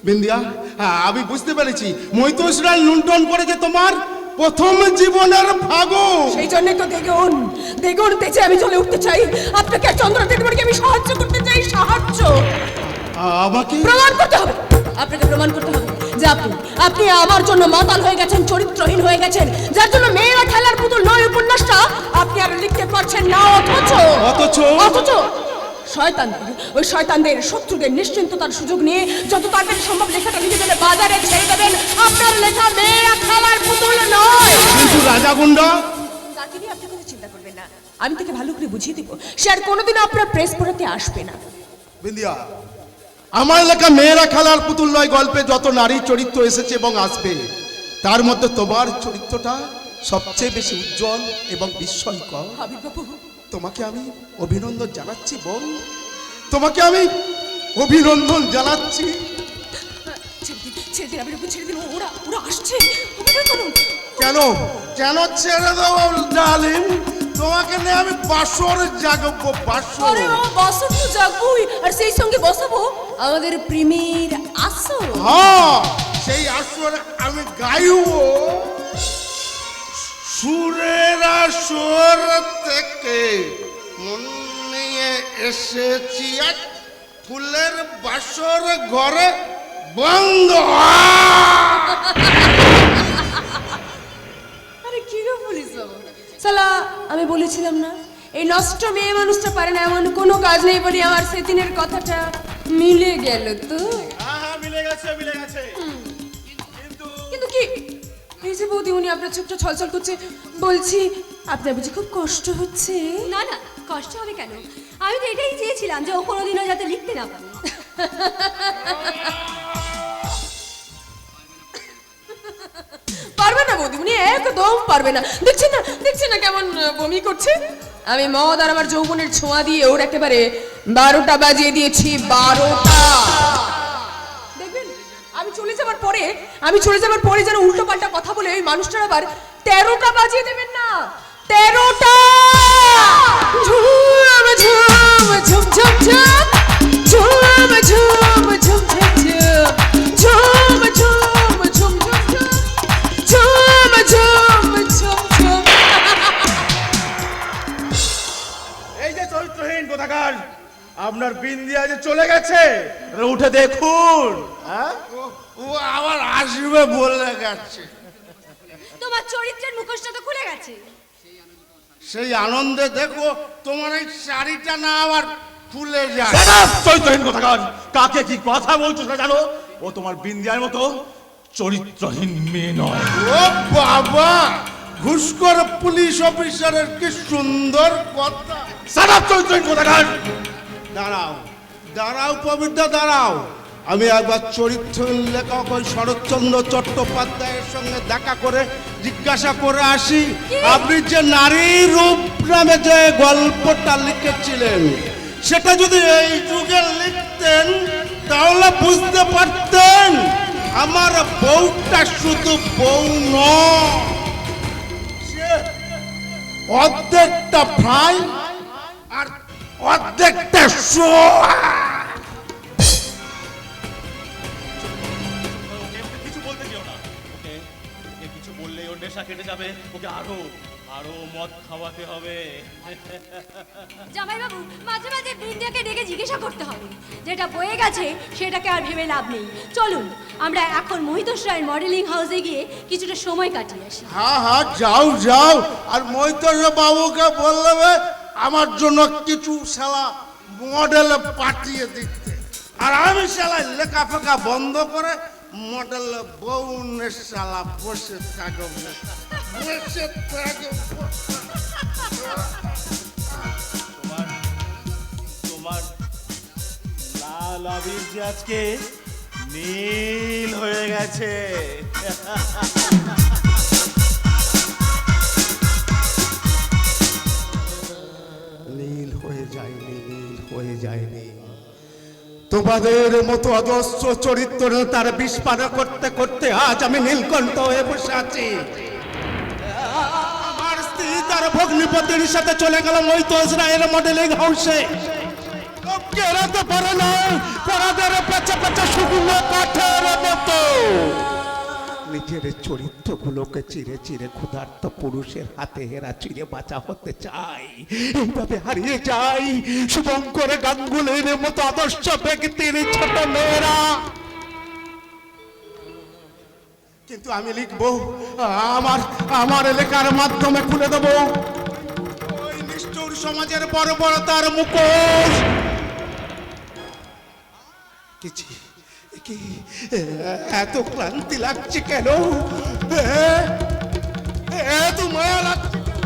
বিন্দিয়া, আমি বুঝতে পেরেছি মৈতোষ রায় লুণ্ঠন করেছে তোমার প্রথম জীবনের ভাগো। সেই জন্যই তো দ্বিগুণ তেজে আমি চলে উঠতে চাই। আপনাকে চন্দ্রদেবকে আমি সাহায্য করতে চাই, সাহায্য। আমাকে প্রমাণ করতে হবে, আপনাকে প্রমাণ করতে হবে যে আপনি আমার জন্য মাতাল হয়ে গেছেন, চরিত্রহীন হয়ে গেছেন, যার জন্য মেয়েরা খেলার পুতুল নয় উপন্যাসটা আপনি আর লিখতে পারছেন না। অথচ ওই শয়তানদের শত্রুদের নিশ্চিন্ততার সুযোগ নিয়ে যত তাড়াতাড়ি সম্ভব লেখাটা লিখে দেবেন, বাজারে ছেড়ে দেবেন। আপনার লেখা মেয়েরা খেলার পুতুল নয়। কিন্তু রাজা গুন্ডা, তাকে নিয়ে আপনি কোনো চিন্তা করবেন না, আমি তাকে ভালো করে বুঝিয়ে দেবো। সে আর কোনোদিন আপনার প্রেস পড়াতে আসবে না। বিন্দিয়া, আমার লেখা মেয়েরা খেলার পুতুল নয় গল্পে যত নারী চরিত্র এসেছে এবং আসবে, তার মধ্যে তোমার চরিত্রটা সবচেয়ে বেশি উজ্জ্বল এবং বিস্ময়কর। আবির বাবু, তোমাকে আমি অভিনন্দন জানাচ্ছি বোন, তোমাকে আমি অভিনন্দন জানাচ্ছি। ছেড়ে দিন আবির বাবু, ছেড়ে দিন। ওরা আসছে, অভিনয় করুন। কেন কেন ছেড়ে দেবো ডালিম? তোমাকে নিয়ে আমি বাসর জাগবো, বাসর। আরে বাবা, বাসর তো জাগবই, আর সেই সঙ্গে বসাবো আমাদের প্রেমের আসর। হ্যাঁ, সেই আসরে আমি গাইবো সুরের আসর থেকে মন নিয়ে এসেছি এক ফুলের বাসর ঘরে বন্ধ। আরে কি গো বলিস বাবা, সালা আমি বলেছিলাম না এই নষ্ট মেয়ে মানুষটা পারে না এমন কোনো কাজ নেই বলি আমার সেদিনের কথাটা মিলে গেল তো। হ্যাঁ, মিলে গেছে। কিন্তু কি এই যে বৌদি, উনি আপনার চোখটা ছলছল করছে, বলছি আপনার বুঝি খুব কষ্ট হচ্ছে? না না, কষ্ট হবে কেন? আমি তো এটাই চেয়েছিলাম যে ও কোনোদিনও যাতে লিখতে না পারে। পারবে না বৌদি, উনি একদম পারবে না। দেখছেন না কেমন বমি করছে? আমি মদ আর আমার যৌবনের ছোঁয়া দিয়ে ওর একেবারে 12টা বাজিয়ে দিয়েছি, 12টা। দেখবেন আমি চলে যাবার পরে যেন উল্টো পাল্টা কথা বলে ওই মানুষটার আবার 13টা বাজিয়ে দেবেন না। 13টা! ঝুম ঝুম ঝুম ঝুম ঝুম, ঝুম ঝুম ঝুম ঝুম ঝুম, ঝুম ঝুম ঝুম ঝুম ঝুম ঝুম ঝুম। এই যে চরিত্রহীন কোথাকার, আপনার বিন্দিয়া যে চলে গেছে, উঠে দেখুন। হ্যাঁ, ও আবার আসবে বলে গেছে। তোমার চরিত্রের মুখোশটা তো খুলে গেছে। সেই আনন্দে দেখো তোমার এই শাড়িটা না আবার খুলে যায়। চরিত্রহীন কোথাকার, কাকে কি কথা বলছো না জানো? ও তোমার বিন্দিয়ার মতো চরিত্রহীন মেয়ে নয়। ও বাবা, ঘুষখোর পুলিশ অফিসারের কি সুন্দর কথা। চরিত্রহীন কোথাকার, দাঁড়াও পবিত্র, দাঁড়াও। আমি একবার চরিত্রহীন লেখক ওই শরৎচন্দ্র চট্টোপাধ্যায়ের সঙ্গে দেখা করে জিজ্ঞাসা করে আসি, আপনি যে নারী রূপ নামে যে গল্পটা লিখেছিলেন সেটা যদি এই যুগে লিখতেন তাহলে বুঝতে পারতেন আমার বউটা শুধু বউ নয়, সে অর্ধেকটা ফ্রাই আর অর্ধেকটা শোয়া। কিছু বলতে যেও না। ওকে কিছু বললে ওর নেশা কেটে যাবে। ওকে আরো মদ খাওয়াতে হবে। জামাইবাবু, মাঝে মাঝে বিন্দিয়াকে ডেকে জিজ্ঞাসা করতে হবে, যেটা বয়ে গেছে সেটাকে আর ভেবে লাভ নেই। চলুন আমরা এখন মহিতোষ রায়ের মডেলিং হাউসে গিয়ে কিছুটা সময় কাটিয়ে আসি। হ্যাঁ, যাও। আর মৈতোষ বাবুকে বলবে আমার জন্য কিছু শালা মডেল পাঠিয়ে দিতে, আর আমি শালা লেখাফেখা বন্ধ করে মডেল বউনের শালা বসে থাকবো। তোমার আবির যে আজকে নীল হয়ে গেছে। নীল হয়ে যায়নি, নীল হয়ে যায়নি। তোমাদের মতো অজস্র চরিত্র তার বিস্ফার করতে করতে আজ আমি নীলকণ্ঠ হয়ে বসে আছি। আমার স্ত্রী তার ভগ্নিপতির সাথে চলে গেল মৈতোষ রায়ের মডেলিং হাউসে। কেরাতে পারে না, পরাদের পেঁচে পেঁচে শুকনো কাঠের মতো নিজের চরিত্রগুলোকে চিরে চিরে ক্ষুধার্ত পুরুষের হাতে হেরা চিরে বাঁচা হতে চাই। এইভাবে হারিয়ে যাই শুভঙ্কর গাঙ্গুলির মতো আদর্শ ব্যক্তির ছোট মেয়েরা। কিন্তু আমি লিখবো, আমার লেখার মাধ্যমে খুলে দেবো ওই নিষ্ঠুর সমাজের বর্বরতার মুখোশ। কিছু কি এত ক্লান্তি লাগছে কেন? এত মায়া লাগছে কেন?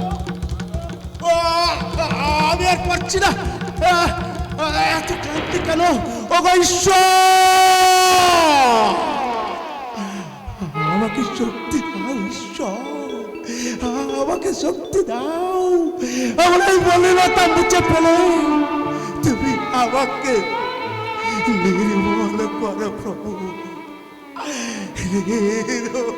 আমি আর পারছি না। এত ক্লান্তি কেন? ও ঈশ্বর, আমাকে শক্তি দাও ঈশ্বর, আমাকে শক্তি দাও। আমরাই বলিলতা মুছে ফেলে তুমি আমাকে নির্মল করো প্রভু, নির্মল।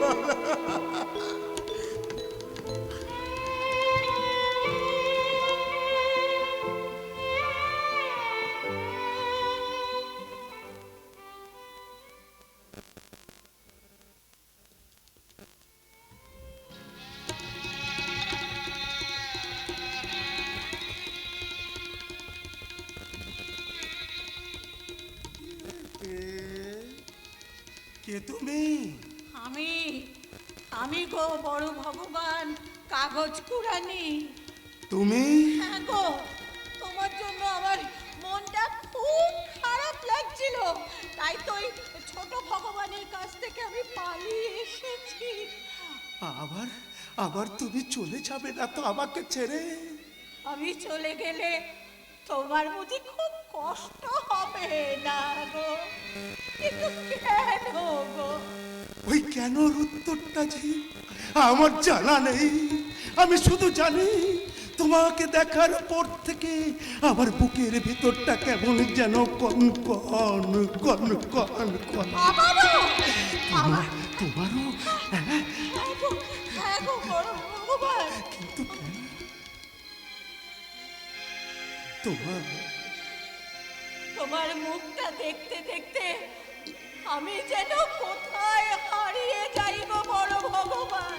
কে তুমি? আমি গো বড় ভগবান কাগজ কুড়ানি। তুমি? হ্যাঁ গো, তোমার জন্য আমার মনটা খুব খারাপ লাগছিল, তাই তো ওই ছোট ভগবানের কাছ থেকে আমি পালিয়ে এসেছি। আবার তুমি চলে যাবে না তো আমাকে ছেড়ে? আমি চলে গেলে তোমার বুঝি খুব কষ্ট হবে না গো? কিন্তু কেন গো? ওই কেনর উত্তরটা যে আমার জানা নেই। আমি শুধু জানি তোমাকে দেখার পর থেকে আমার বুকের ভিতরটা কেমন যেন কন কন কন কন কন। তোমারও? হ্যাঁ গো বড় ভগবান। কিন্তু কেন? তোমার মুখটা দেখতে দেখতে আমি যেন কোথায় হারিয়ে যাই গো বড় ভগবান।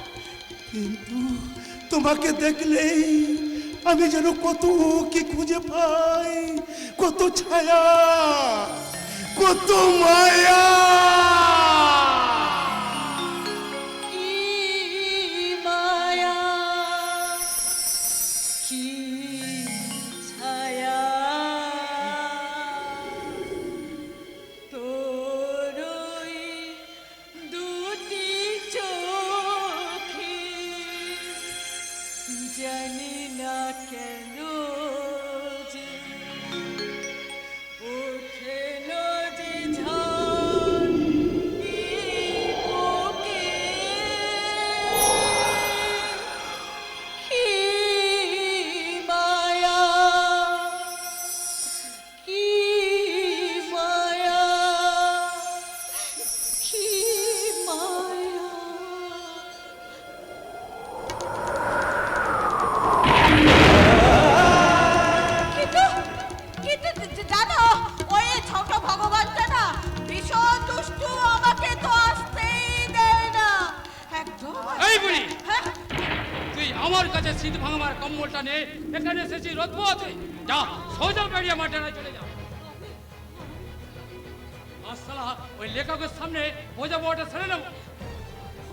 কিন্তু তোমাকে দেখলেই আমি যেন কত কি খুঁজে পাই, কত ছায়া, কত মায়া। কি মায়া, কি ছায়া, তোর ওই দুটি চোখে জানি না কেন যে ওঠেন যে ঝড় এই বুকে। কি মায়া, কি মায়া, কি মায়া। কিন্তু জানো, ওই ছোট ভগবানটা না ভীষণ দুষ্টু, আমাকে তো আসতেই দেয় না একদম। এই বুড়ি, হ্যাঁ? তুই আমার কাছে শীত ভাঙার কম্বলটা নে, এখানে এসেছি রোদ পোহাতে। যা সোজা বেরিয়ে আমার ডানায় চলে যা। আসসালা ওই লেখকের সামনে বোঝা বড়টা ছেড়ে নেব।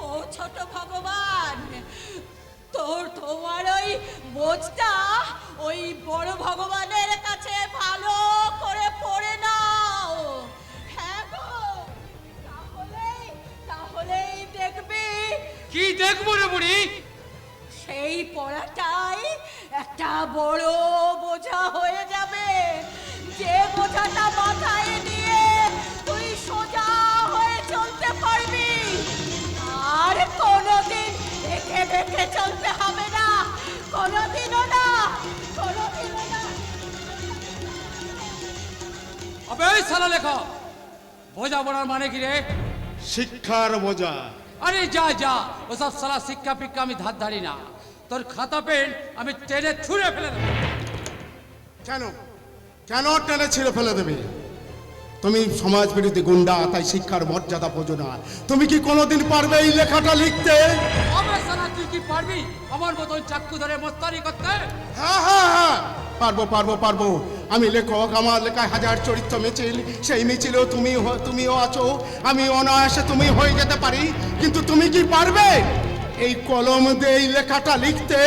ও ছোট ভগবান, তোমার ওই বোঝটা ওই বড় ভগবানের কাছে ভালো করে পড়ে নাও। হ্যাঁ গো, তাহলেই দেখবি। কি দেখবো রে বুড়ি? সেই পড়াটাই একটা বড় বোঝা হয়ে যাবে, যে বোঝাটা মাথায় নিয়ে বোঝা পড়ার মানে কি রে? শিক্ষার বোঝা। আরে যা যা, ওসব সালা শিক্ষা ফিক্ষা আমি ধার ধারি না। তোর খাতা পেন আমি টেনে ছুঁড়ে ফেলে দেবো। কেন কেন টেনে ছিঁড়ে ফেলে দেবে? তুমি সমাজ বিরোধী গুন্ডা, তাই শিক্ষার মর্যাদা বোঝো না। তুমি কি কোনোদিন পারবে এই লেখাটা লিখতে? আবে সালা তুই কি পারবি আমার মতন চাক্কু ধরে মস্তানি করতে? হ্যাঁ হ্যাঁ হ্যাঁ, পারবো পারবো পারবো। আমি লেখক, আমার লেখায় হাজার চরিত্র মিছিল, সেই মিছিলেও তুমিও আছো। আমি অনায়াসে তুমি হয়ে যেতে পারি, কিন্তু তুমি কি পারবে এই কলম দিয়ে এই লেখাটা লিখতে?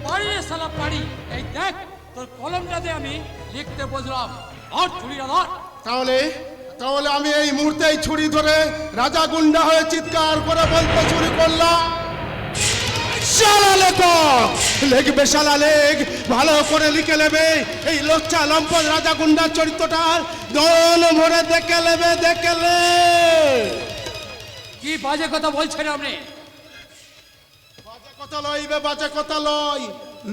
পারি রে সালা পারি। এই দেখ তোর কলমটা দিয়ে আমি লিখতে বসলাম। আর ছুরিটা ধর। তাহলে তাহলে আমি এই মুহূর্তে এই ছুরি ধরে রাজা গুন্ডা হয়ে চিৎকার করে বলতে শুরু করলাম, শালা লেখক, লিখবে শালা লেখ, ভালো করে লিখে নেবে এই লোচ্চা লম্পট রাজা গুন্ডার চরিত্রটা দন ভরে দেখে নেবে, দেখে নে। কি বাজে কথা বলছেন আপনি? বাজে কথা লয় বে, বাজে কথা লয়,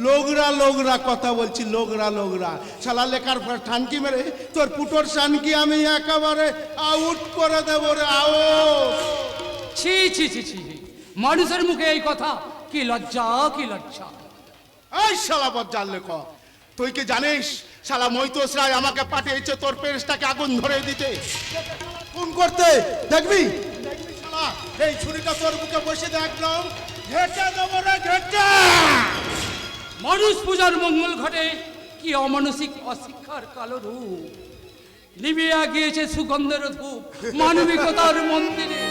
লোগরা লোগরা কথা বলছি, লোগরা লোগরা। শালা লেখার পর ঠানকি মেরে তোর পুটোর শানকি আমি একেবারে আউট করে দেবো রে, আউট। ছি ছি ছি ছি, মানুষের মুখে এই কথা, কি লজ্জা কি লজ্জা। এই শালা বজ্জার লেখক, তুই কি জানিস শালা মৈতোষ রায় আমাকে পাঠিয়েছে তোর পেজটাকে আগুন ধরে দিতে, খুন করতে। দেখবি দেখবি শালা, এই ছুরিটা তোর বুকে বসে দে, একদম ঘেটে দেবো রে, ঘেটে। মানুষ পূজার মঙ্গল ঘটে, কি অমানসিক অশিক্ষার কালো রূপ। নিভিয়া গিয়েছে সুগন্ধের ধূপ মানবিকতার মন্দিরে।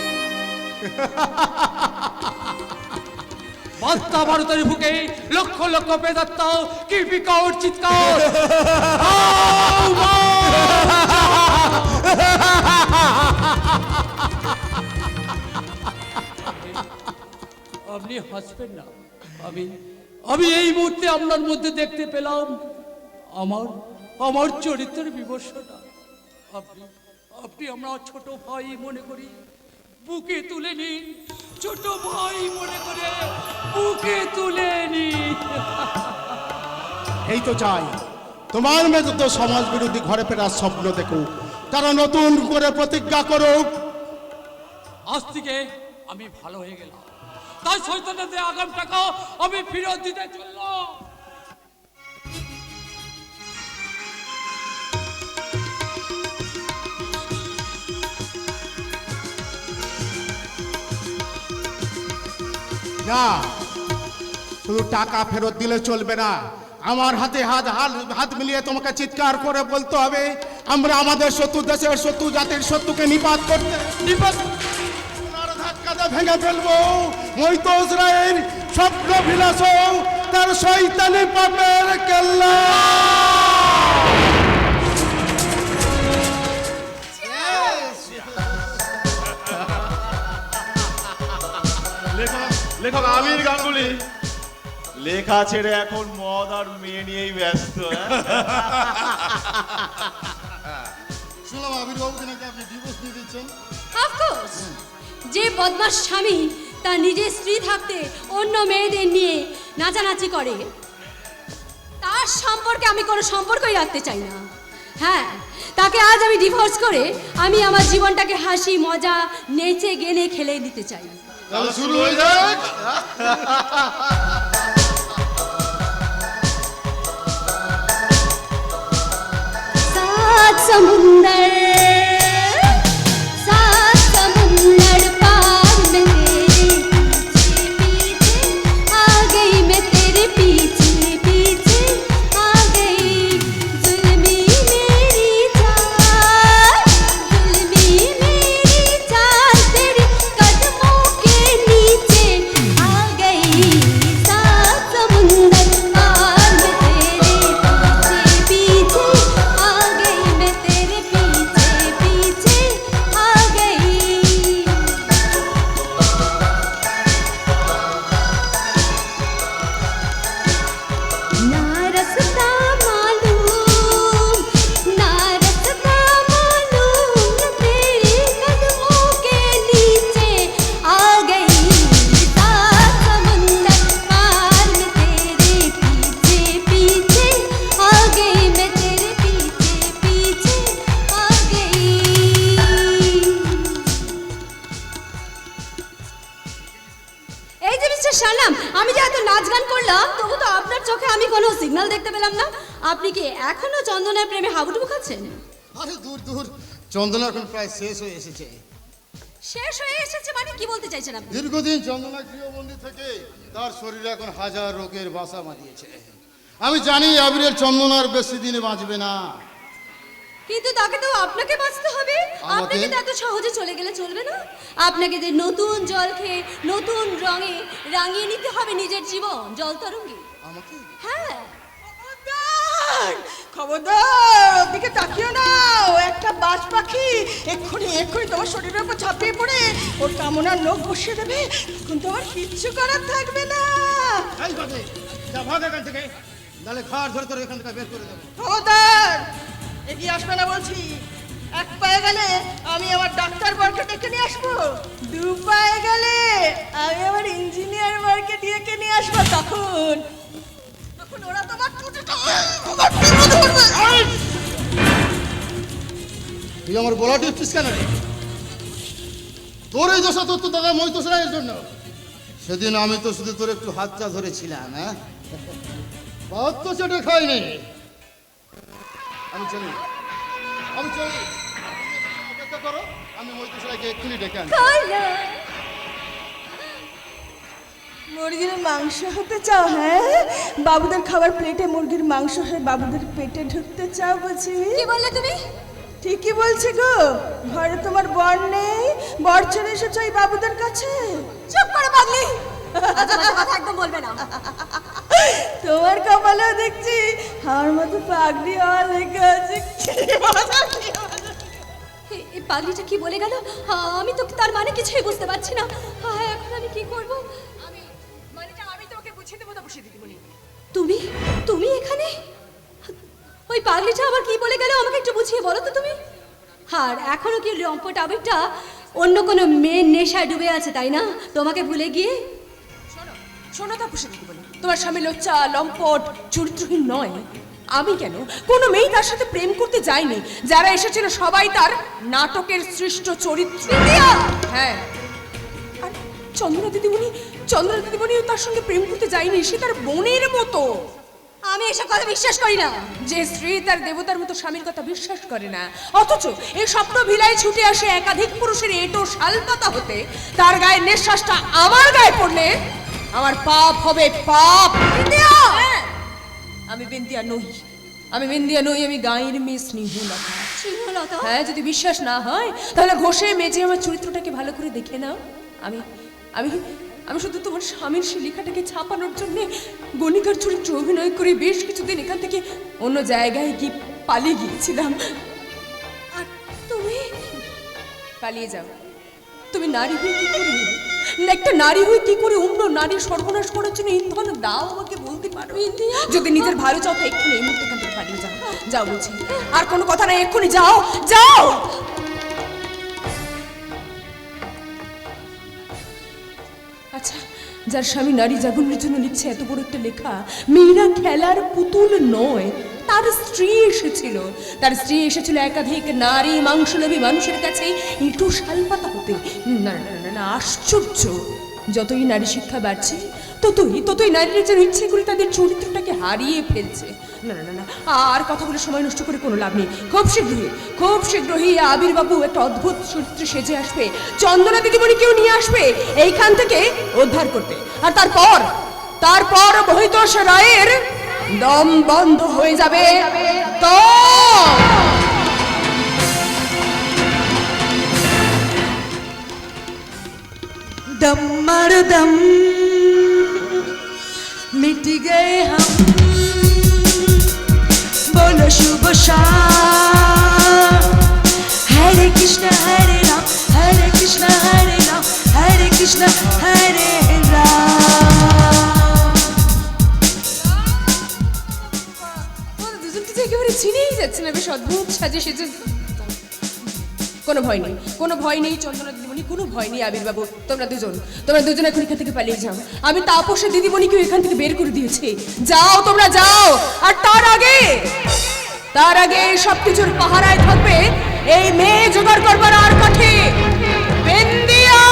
বার্তা ভারতের বুকে লক্ষ লক্ষ বেদাত্তা কি বিকট চিৎকার। আপনি হাসবেন না। আমি এই মুহূর্তে আপনার মধ্যে দেখতে পেলাম আমার চরিত্রের বিমর্ষটা। আপনি আমার ছোট ভাই মনে করি বুকে তুলে নিন, ছোট ভাই মনে করে বুকে তুলে নিন। এই তো চাই তোমার মেয়ে তো সমাজ বিরোধী ঘরে ফেরার স্বপ্ন দেখুক, তারা নতুন করে প্রতিজ্ঞা করুক। আজ থেকে আমি ভালো হয়ে গেলাম, তাই শয়তানের আগাম টাকাও আমি ফেরত দিতে চললাম। না, শুধু টাকা ফেরত দিলে চলবে না, আমার হাতে হাত মিলিয়ে তোমাকে চিৎকার করে বলতে হবে, আমরা আমাদের শত্রু দেশের শত্রু জাতির শত্রুকে নিপাত করতে ধাক্কাতে ভেঙে ফেলবো। মৈতোষ রায়ের স্বপ্ন বিলাস তার শয়তানি পাপের কেল্লা। লেখক আমির গাঙ্গুলি লেখা ছেড়ে এখন মদ আর মেয়ে নিয়েই ব্যস্ত। শুনলাম আবির বাবুকে নাকি আপনি ডিভোর্স দিয়ে দিচ্ছেন। অফকোর্স, যে বদমাস স্বামী তার নিজের স্ত্রী থাকতে অন্য মেয়েদের নিয়ে নাচানাচি করে, তার সম্পর্কে আমি কোনো সম্পর্কই রাখতে চাই না। হ্যাঁ, তাকে আজ আমি ডিভোর্স করে আমি আমার জীবনটাকে হাসি মজা নেচে গেনে খেলে দিতে চাই। তাহলে শুরু হয়ে যাক। सात समुंदर पार में तेरे पीछे पीछे आ गई जुल्मी मेरी चाल तेरी कदमों के नीचे आ गई। सात समुंदर पार में तेरे पीछे पीछे आ गई मैं तेरे আচ্ছা সারলাম, আমি যে এত নাচ গান করলাম তবু তো আপনার চোখে আমি কোনো সিগন্যাল দেখতে পেলাম না। আপনি কি এখনো চন্দনার প্রেমে হাবুডুবু খাচ্ছেন? আরে দূর দূর, চন্দনা এখন প্রায় শেষ হয়ে এসেছে। শেষ হয়ে এসেছে মানে কি বলতে চাইছেন আপনি? দীর্ঘদিন চন্দনা গৃহবন্দী থেকে তার শরীরে এখন হাজার রোগের বাসা বাঁধিয়েছে। আমি জানি আবিরের চন্দনার বেশি দিনে বাঁচবে না। কিন্তু তাকে তো আপনাকে বাঁচতে হবে। আপনাকে তো এত সহজে চলে গেলে চলবে না। আপনাকে যে নতুন জল খেয়ে নতুন রঙে রাঙিয়ে নিতে হবে নিজের জীবন, জল তরঙ্গে। আমাকে? হ্যাঁ। খবরদার, খবরদার, ওদিকে তাকিও না। ও একটা বাজ পাখি, এক্ষুনি এক্ষুনি তোমার শরীরের উপর ঝাঁপিয়ে পড়ে ওর কামনার নখ বসিয়ে দেবে, তখন তোমার কিচ্ছু করার থাকবে না। এই বাদে যা, ভাগ এখান থেকে, নালে ঘাড় ধরে তোর এখান থেকে বের করে দেবো। খবরদার, এগিয়ে আসবে না বলছি। এক পায়ে গেলে আমি আমার ডাক্তার বরকে ডেকে নিয়ে আসবো, দু পায়ে গেলে আমি আমার ইঞ্জিনিয়ার বরকে ডেকে নিয়ে আসবো। তখন তখন ওরা তোমার চুটিটা আমার পিঠে ধরবে। তুই আমার বলা টিপছিস কেন রে? তোর এই দশা তোর তো দাদা মৈতোষ রায়ের জন্য। সেদিন আমি তো শুধু তোর একটু হাতটা ধরেছিলাম, হ্যাঁ, বাদ তো চেটে খাইনি। আমি চলি, আমি চলি, অপেক্ষা করো, আমি মৈতোষ রায়কে এক্ষুনি ডেকে আনি। মুরগির মাংস হতে চাও? হ্যাঁ, বাবুদের খাবার প্লেটে মুরগির মাংস হয়ে বাবুদের পেটে ঢুকতে চাও বুঝি? কি বললে তুমি? ঠিকই বলছি গো। ঘরে তোমার বর নেই, বর ছেড়ে এসেছো এই বাবুদের কাছে। চুপ করে পাগলি, কথা একদম বলবে না। তোমার কপালেও দেখছি আমার মতো পাগড়ি হওয়া লেখা আছে। এই পাগলিটা কি বলে গেল? আমি তো তার মানে কিছুই বুঝতে পারছি না। এখন আমি কি করব? আমি তোমাকে বুঝিয়ে দেবো, বুঝিয়ে দিদি বলি। তুমি তুমি এখানে? ওই পাগলিটা আবার কি বলে গেল আমাকে একটু বুঝিয়ে বলো তো তুমি। আর এখনো কি লম্পট আবিরটা অন্য কোনো মেয়ের নেশায় ডুবে আছে, তাই না? তোমাকে ভুলে গিয়ে। শোনো তাপসী দিদি বলি, তোমার স্বামী লোচ্চা, লম্পট, চরিত্রহীন নয়। আমি কেন? কোনো মেয়ে তার সাথে প্রেম করতে যায়নি। যারা এসেছিল সবাই তার নাটকের সৃষ্ট চরিত্র। হ্যাঁ, আর চন্দ্রা দিদিমণি তার সঙ্গে প্রেম করতে যায়নি, সে তার বোনের মতো। আমি এসব কথা বিশ্বাস করি না। যে স্ত্রী তার দেবতার মতো স্বামীর কথা বিশ্বাস করে না, অথচ এই স্বপ্ন ভিলায় ছুটে আসে একাধিক পুরুষের এটো শালপাতা হতে, তার গায়ের নিঃশ্বাসটা আমার গায়ে পড়লে আমার পাপ হবে, পাপ। হ্যাঁ, আমি বিন্দিয়া নই, আমি গায়ের মেয়ে স্নেহলতা। স্নেহলতা? হ্যাঁ, যদি বিশ্বাস না হয় তাহলে ঘষে মেজে আমার চরিত্রটাকে ভালো করে দেখে নাও। আমি আমি আমি শুধু তোমার স্বামীর সে লেখাটাকে ছাপানোর জন্য গণিকার চরিত্র অভিনয় করে বেশ কিছুদিন এখান থেকে অন্য জায়গায় গিয়ে পালিয়ে গিয়েছিলাম। আর তুমি? পালিয়ে যাও। তুমি নারী হয়ে কি করে, একটা নারী হয়ে কি করে অন্য নারী সর্বনাশ করার জন্য ইন্ধন দাও আমাকে বলতে পারো? যদি নিজের ভালো চাও তো এক্ষুনি এই মুহূর্তে এখান থেকে পালিয়ে যাও। যাও বলছি, আর কোনো কথা নাই, এক্ষুনি যাও, যাও। আচ্ছা, যার স্বামী নারী জাগরণের জন্য লিখছে এত বড় একটা লেখা, মেয়েরা খেলার পুতুল নয়, তার স্ত্রী এসেছিল একাধিক নারী মাংসলোভী মানুষের কাছে একটু শালপাতা হতে। না না না না, আশ্চর্য। যতই নারী শিক্ষা বাড়ছে ততই নারীরা যেন ইচ্ছে করে তাদের চরিত্রটাকে হারিয়ে ফেলছে। না না না না, আর কথা বলে সময় নষ্ট করে কোনো লাভ নেই। খুব শীঘ্রই আবির্বাবু একটা অদ্ভুত চরিত্রে সেজে আসবে, চন্দনা দিদিমণিকেও নিয়ে আসবে এইখান থেকে উদ্ধার করতে। আর তারপর মহিতোষ রায়ের দম বন্ধ হয়ে যাবে। दम मर दम मिट गए हम, बोलो शुभ शाम। हरे कृष्ण हरे राम, हरे कृष्ण हरे राम, हरे कृष्ण हरे राम। দুজনকে যে একেবারে চিনেই যাচ্ছে না, বেশ অদ্ভুত সাজে সেজে। কোনো ভয় নেই চন্দনা দিদিমণি, কোনো ভয় নেই আবির্বাবু। তোমরা দুজন এখন এখান থেকে পালিয়ে যাও। আমি তাপসের দিদিমণিকেও এখান থেকে বের করে দিয়েছি। যাও, তোমরা যাও। আর তার আগে সবকিছুর পাহারায় থাকবে এই মেয়ে জোগাড় করবার আর কাঠি বিন্দিয়া।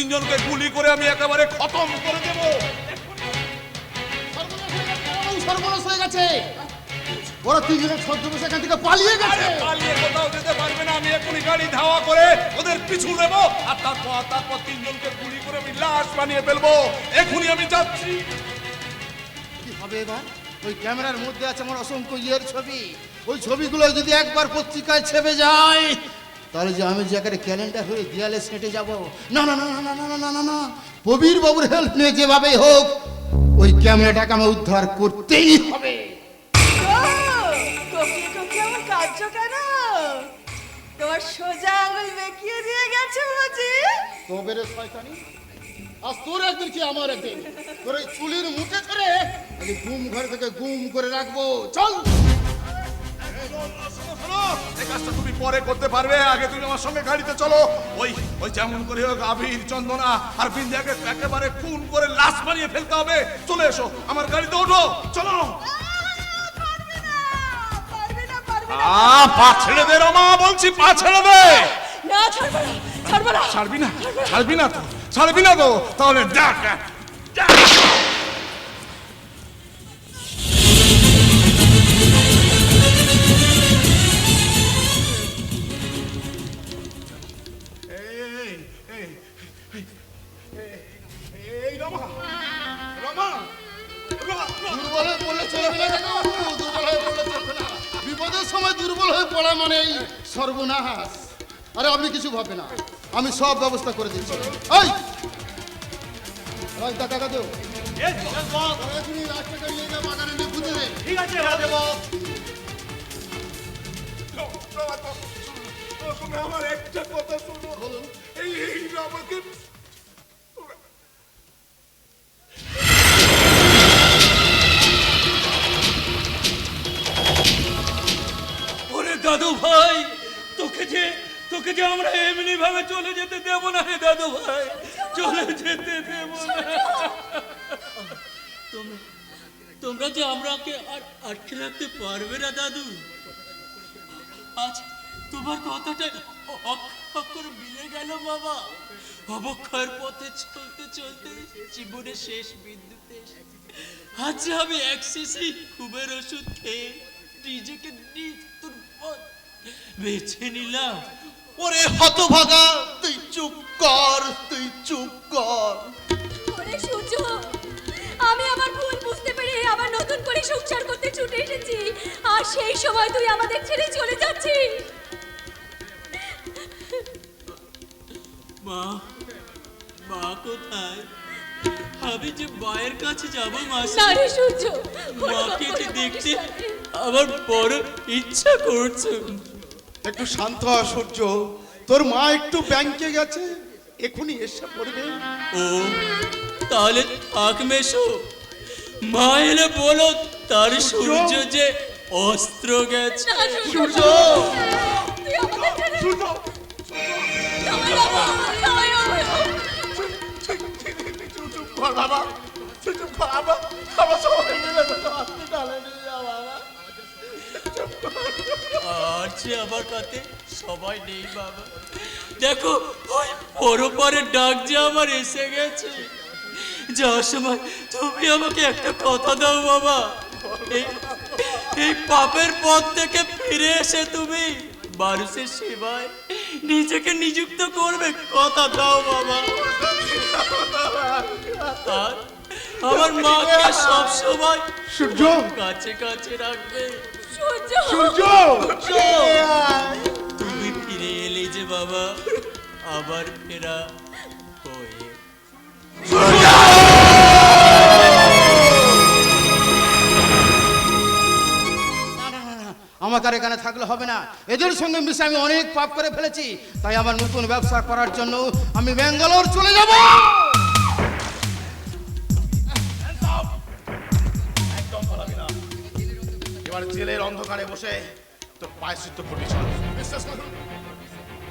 তিনজনকে গুলি করে আমি একেবারে খতম করে দেব। সর্বনাশ হয়ে গেছে, ওরা তিনজনের ছদ্মবেশে এখান থেকে পালিয়ে গেছে। পালিয়ে কোথাও যেতে পারবে না, আমি এখনই গাড়ি ধাওয়া করে ওদের পিছু নেবো, আর তারপর তিনজনকে গুলি করে আমি লাশ বানিয়ে ফেলবো। এখনই আমি যাচ্ছি। কি হবে এবার? ওই ক্যামেরার মধ্যে আছে আমার অসংখ্য ইয়ের ছবি, ওই ছবিগুলো যদি একবার পত্রিকায় ছেপে যায় তাহলে যে আমি যে একেবারে ক্যালেন্ডার হয়ে দেয়ালে সেঁটে যাব। না না না না না না না না না, প্রবীর বাবুর হেল্প নিয়ে যেভাবেই হোক ওই ক্যামেরাটাকে আমি উদ্ধার করতেই হবে। কোকিয়ে কোকিয়ে আমার কার্য কেন? তোমার সোজা আঙুল বেঁকিয়ে দিয়ে গেছে বুঝি? তবে রে শয়তানি, আজ তোর একদিন কি আমার একদিন, তোর এই চুলির মুঠে ধরে আমি গুম ঘর থেকে গুম করে রাখবো। চল এই কাজটা তুমি পরে করতে পারবে, আগে তুমি আমার সঙ্গে গাড়িতে চলো। ওই যেমন করে হোক আবির, চন্দনা আর বিন্দিয়াকে একেবারে খুন করে লাশ বানিয়ে ফেলতে হবে। চলে এসো, আমার গাড়িতে ওঠো, চলো। পা ছেড়ে দে রমা, বলছি পা ছেড়ে দে। না, ছাড়বো না, ছাড়বো না। ছাড়বি না? ছাড়বি না তো? ছাড়বি না তো? তাহলে ডাক ডাক। এই রমা, রমা, দুর্বল হয়ে পড়লে চলবে না কেন? দুর্বল হয়ে পড়লে চলবে না। বিপদের সময় দুর্বল হয়ে পড়া মানেই সর্বনাশ। আরে আপনি কিছু ভাববেন না, আমি সব ব্যবস্থা করে দিচ্ছি। এই রাজ টাকা দেও। তুমি রাস্তাটা নিয়ে যা, বাগানে নিয়ে খুঁজে দে। ঠিক আছে দেব। তুমি আমার একটা কথা শোনো। এই আমাকে ওরে দাদু ভাই, তোকে যে আমরা এমনি ভাবে চলে যেতে দেব না রে দাদু ভাই, চলে যেতে দেব না। তোমরা যে আমরাকে আর আটকে রাখতে পারবে না দাদু। আজ তোমার কথাটা অক্ষর মিলে গেল বাবা। অবক্ষয়ের পথে চলতে চলতে জীবনের শেষ বিন্দুতে আজ আমি এক শিশি ঘুমের ওষুধ খেয়ে নিজেকে মৃত্যুর পথ বেছে নিলাম। ওরে হতভাগা, তুই চুপ কর, তুই চুপ কর। ওরে সূর্য, আমি আমার ভুল বুঝতে পেরে আবার নতুন করে সংসার করতে ছুটে এসেছি, আর সেই সময় তুই আমাদের ছেড়ে চলে যাচ্ছিস। মা কোথায়? আমি যে মায়ের কাছে যাবো মাসি। না রে সূর্য, মাকে যে দেখতে আমার বড় ইচ্ছা করছে। একটু শান্ত হ সূর্য, তোর মা একটু ব্যাংকে গেছে, এখনই এসে পড়বে। ও তাহলে থাক মেশো, মা এলে বলো তার সূর্য যে অস্ত্র গেছে। না সূর্য, তুই আমাদের ছেড়ে সূর্য, চুপ কর বাবা, চুপ কর। আমার সবাই মিলে হসপিটালে নিয়ে যাও বাবা। আর যে আমার কাছে সবাই নেই বাবা। দেখো ওই পরপারের ডাক যে আমার এসে গেছে। যাওয়ার সময় তুমি আমাকে একটা কথা দাও বাবা, এই পাপের পথ থেকে ফিরে এসে তুমি মানুষের সেবায় নিজেকে নিযুক্ত করবে, কথা দাও বাবা। আর আমার মাকে সব সময় সূর্য, কাছে কাছে রাখবে। সূর্য, তুমি ফিরে এলে যে বাবা, আবার ফেরা হয়ে। আমাকে আর এখানে থাকলে হবে না। এদের সঙ্গে মিশে আমি অনেক পাপ করে ফেলেছি, তাই আমার নতুন ব্যবসা করার জন্য আমি ব্যাঙ্গালোর চলে যাব। এবার জেলের অন্ধকারে বসে তোর পায়ে সিদ্ধ করবি। চল। বিশ্বাস করো,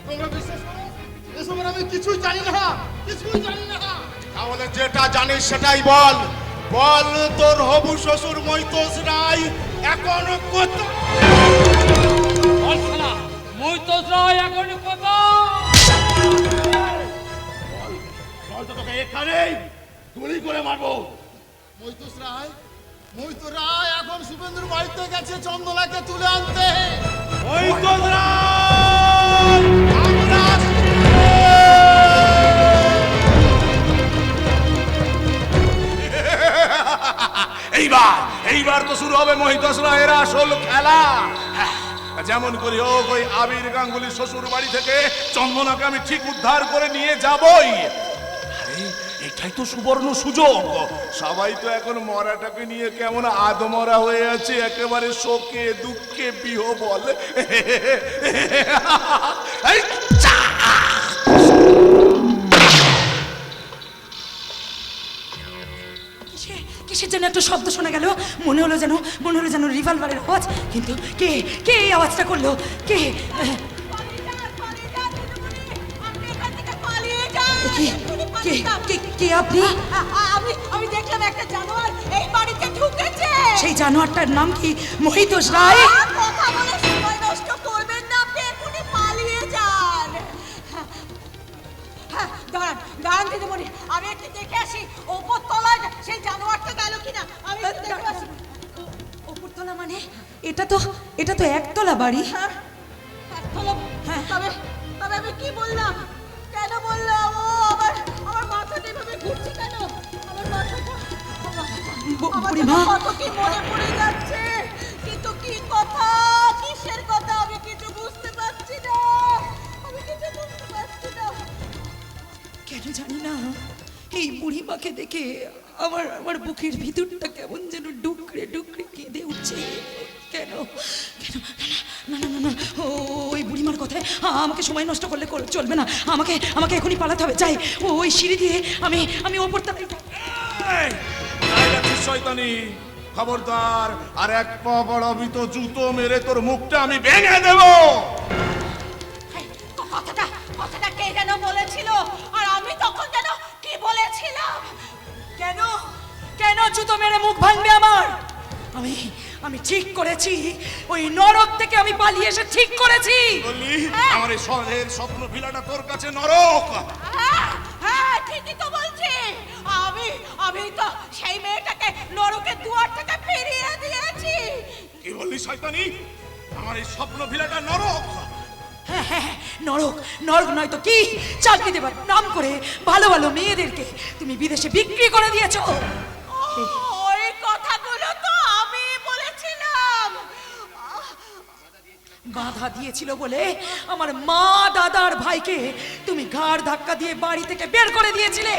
তোমরা বিশ্বাস করো, এসবের আমি কিছুই জানি না, কিছুই জানি না। তাহলে যেটা জানিস সেটাই বল। বল তোর হবু শ্বশুর মৈতোষ রায় এখনো কোথায়? করে মারবো। মৈতো রায় এখন শুভেন্দুর বাড়িতে গেছে চন্দনাকে তুলে আনতে। এইবার তো শুরু হবে মহিতোষ রায়ের আসল খেলা। যেমন করি হোক ওই আবির গাঙ্গুলির শ্বশুর বাড়ি থেকে চন্দনাকে আমি ঠিক উদ্ধার করে নিয়ে যাবই। আরে এটাই তো সুবর্ণ সুযোগ। সবাই তো এখন মরাটাকে নিয়ে কেমন আদমরা হয়ে আছে, একেবারে শোকে দুঃখে বিহবল। এই চা! কিসের যেন একটা শব্দ শোনা গেল, মনে হলো যেন রিভলভারের আওয়াজ। কিন্তু কে কে এই আওয়াজটা করলো? কে কে কে কে আপনি? আমি দেখলাম একটা জানোয়ার এই বাড়িতে ঢুকেছে। সেই জানোয়ারটার নাম কি মহিতোষ রায়? কথা বলে সময় নষ্ট করবেন না, আপনি এখনই পালিয়ে যান। দাঁড়ান দিদিমণি, আমি একটু দেখে আসি ওপর তলায় সেই জানোয়ারটা গেল কিনা। আমি একটু দেখে আসি। ওপরতলা মানে? এটা তো একতলা বাড়ি। একতলা? তবে তবে আমি কি বললাম? কেন বললাম? ও আমার মাথাটা এভাবে ঘুরছে কেন? আমার মাথাটা বুড়িমা, কত কি মনে পড়ে যাচ্ছে, কিন্তু কি কথা, কিসের কথা আমি কিছু বুঝতে পারছি না। কেন জানি না, এই বুড়িমাকে দেখে আমার বুকের ভিতরটা কেমন যেন ডুকরে ডুকরে কেঁদে উঠছে। কেন কেন? না না না না, ওই বুড়িমার কথায় আমাকে সময় নষ্ট করলে চলবে না। আমাকে এখনই পালাতে হবে। যাই, ওই সিঁড়ি দিয়ে আমি ওপর তলায়। শয়তানি, খবরদার! আর এক পা বাড়াবি তো জুতো মেরে তোর মুখটা আমি ভেঙে দেবো। কথাটা কে যেন বলেছিল, আর আমি তখন যেন কি বলেছিলাম? কেন কেন জুতো মেরে মুখ ভাঙবে আমার? আমি ঠিক করেছি, ওই নরক থেকে আমি পালিয়ে এসে ঠিক করেছি। বললি আমার এই শহরের স্বপ্ন ভিলাটা তোর কাছে নরক? হ্যাঁ, ঠিকই তো বলছি। আমি তো সেই মেয়েটাকে নরকের দুয়ার থেকে ফিরিয়ে দিয়েছি। কি বললি শয়তানি? আমার এই স্বপ্ন ভিলাটা নরক? হ্যাঁ, নরক নয় তো কি? চাকরি দেবার নাম করে ভালো ভালো মেয়েদেরকে তুমি বিদেশে বিক্রি করে দিয়েছো। ওই কথাগুলো তো আমি বলেছিলাম। বাধা দিয়েছিল বলে আমার মা দাদার ভাইকে তুমি ঘাড় ধাক্কা দিয়ে বাড়ি থেকে বের করে দিয়েছিলে।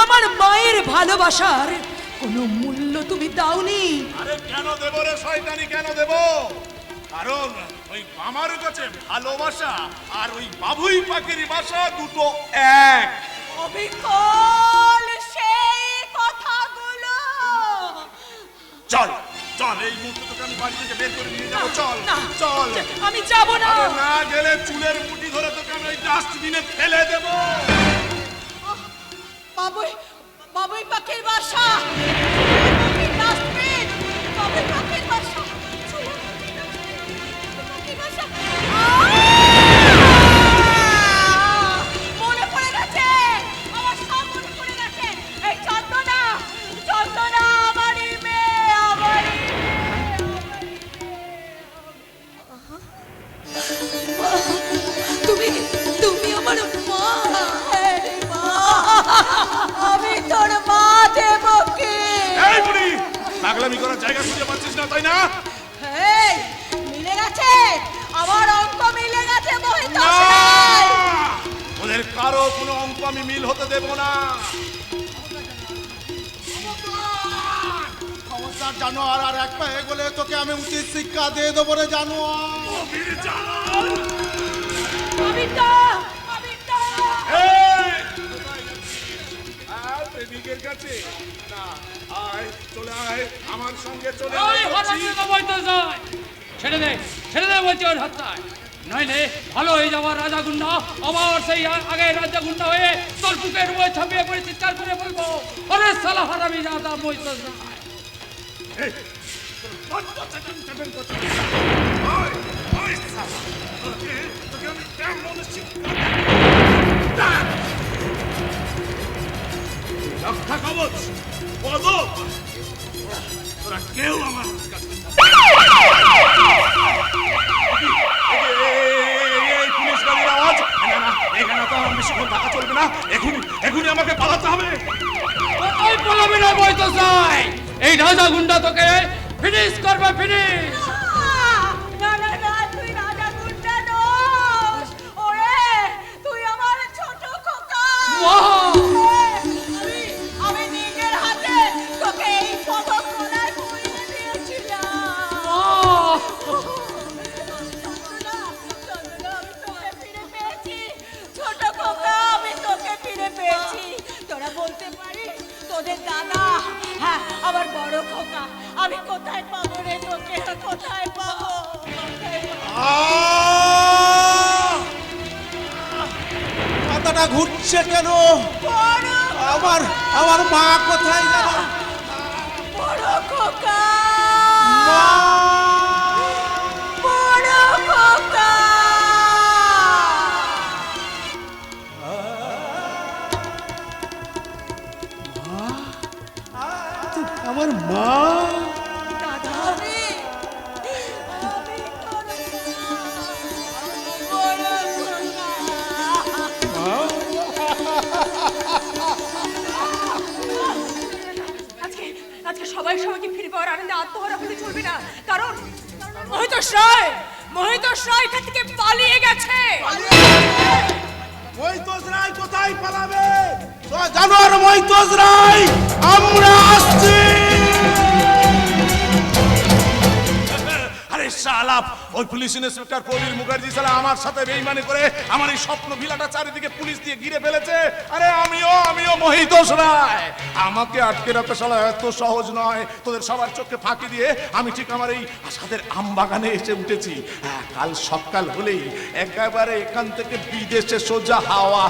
আমার মায়ের ভালোবাসার কোনো মূল্য তুমি দাওনি। আরে কেন দেব রে শয়তানি, কেন দেব? কারণ ওই আমার কাছে ভালোবাসা আর ওই বাবুই পাখির বাসা দুটো এক। অবিকল সেই কথাগুলো। চল চল, এই মুহূর্তে তোকে আমি বাড়ি থেকে বের করে নিয়ে যাবো। চল চল। আমি যাব না। না গেলে চুলের মুঠি ধরে তোকে আমি ওই ডাস্টবিনে ফেলে দেব। বাবুই পাখির বাসা, ডাস্টবিন, বাবুই পাখির বাসা, মনে পড়ে গেছে, আমার সব মনে পড়ে গেছে। এই চন্দনা আমারই মেয়ে। তুমি আমার মা। আমি তোর মা দেবকী। এই বুড়ি, পাগলামি করার জায়গা খুঁজে পাচ্ছিস না, তাই না? এই মিলে গেছে, আমার অঙ্ক মিলে গেছে। ওদের কারো কোনো অঙ্ক আমি মিল হতে দেব না। খবরদার জানোয়ার, আর এক পা এগোলে তোকে আমি উচিত শিক্ষা দিয়ে দেবো রে জানোয়ার। প্রেমিকের কাছে না, আয় চলে আয় আমার সঙ্গে চলে ছেড়ে দে বলছি ওর হাতটায়, নইলে ভালো হয়ে যাওয়ার রাজা গুন্ডা আবার সেই আগে রাজা গুন্ডা হয়ে তোর বুকের বই ছাপিয়ে পড়ে চিৎকার করে বলবো, আরে সালা হারামি জাদা মইতোষ রায়। রক্ষা কবচ বেশিক্ষণ থাকা চলবে না, এখনই আমাকে পালাতে হবে। কোথায় পালাবি না বইতো চাই, এই রাজা গুন্ডা তোকে ফিনিশ করবে, ফিনিশ। না না না, তুই রাজা গুন্ডা নস। ওরে, তুই আমার ছোট খোকা। আমি নিজের হাতে তোকে এই পদক গলায় পরিয়ে দিয়েছিলাম। চন্দনা, আমি তোকে ফিরে পেয়েছি। ছোট খোকা, আমি তোকে ফিরে পেয়েছি। তোরা বলতে পারিস তোদের দাদা, হ্যাঁ আমার বড় খোকা, আমি কোথায় পাবো রে তোকে, কোথায় পাবো? মাথাটা ঘুরছে কেন? বড় আমার মা কোথায় গেল? বড় খোকা, বড় খোকা। আমার মা? দাদা, আমি তোর বড় আজকে সবাই সবাইকে ফিরে পাওয়ার আনন্দে আত্মহারা হলে চলবে না, কারণ মহিতোষ রায় এখান থেকে পালিয়ে গেছে। মহিতোষ রায় কোথায় পালাবে? জানোয়ার মহিতোষ রায়, আমরা আসছি। আরে শালা, ওই পুলিশ ইন্সপেক্টর প্রবীর মুখার্জি শালা আমার সাথে বেইমানি করে আমার এই স্বপ্ন ভিলাটা চারিদিকে পুলিশ দিয়ে ঘিরে ফেলেছে। আরে আমিও মহিতোষ রায়, আমাকে আটকে রাখতে শালা এত সহজ নয়। তোদের সবার চোখে ফাঁকি দিয়ে আমি ঠিক আমার এই আসাদের আম বাগানে এসে উঠেছি। কাল সকাল হলেই একেবারে এখান থেকে বিদেশে সোজা হাওয়া।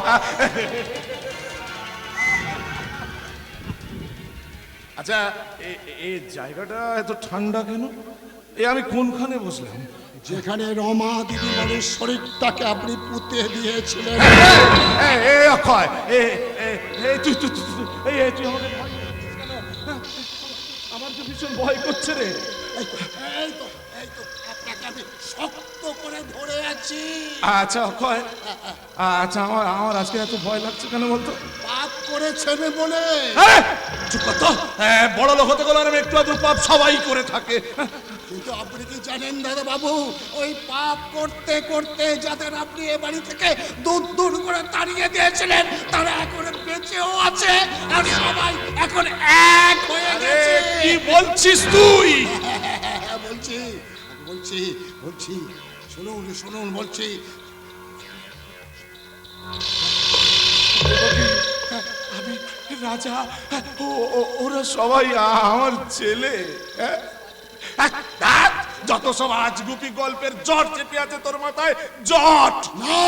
আচ্ছা, এই জায়গাটা এত ঠান্ডা কেন? আমি কোনখানে বসলাম? যেখানে রমা দিদিমণির শরীরটাকে আপনি পুঁতে দিয়েছিলেন। অক্ষয়, তুই আমাকে ভয় করছিস কেন? আমার তো ভীষণ ভয় করছে রে। এই তো আপনাকে আমি শক্ত করে ধরে আছি। আচ্ছা অক্ষয়, আচ্ছা আমার আজকে এত ভয় লাগছে কেন বলতো? পাপ করেছেন বলে। চুপ কর তো, বড় লোক হতে গেলে আমি একটু আধটু পাপ সবাই করে থাকে। কিন্তু আপনি কি জানেন দাদা বাবু, ওই পাপ করতে করতে যাদের আপনি এ বাড়ি থেকে দূর করে তাড়িয়ে দিয়েছিলেন, তারা এখন বেঁচেও আছে আর সবাই এখন এক হয়ে গেছে। কি বলছিস তুই? বলছি শুনুন বলছি। আমি রাজা, ওরা সবাই আমার ছেলে। যত সব আজগুপি গল্পের জট চেপে আছে তোর মাথায়, জট না,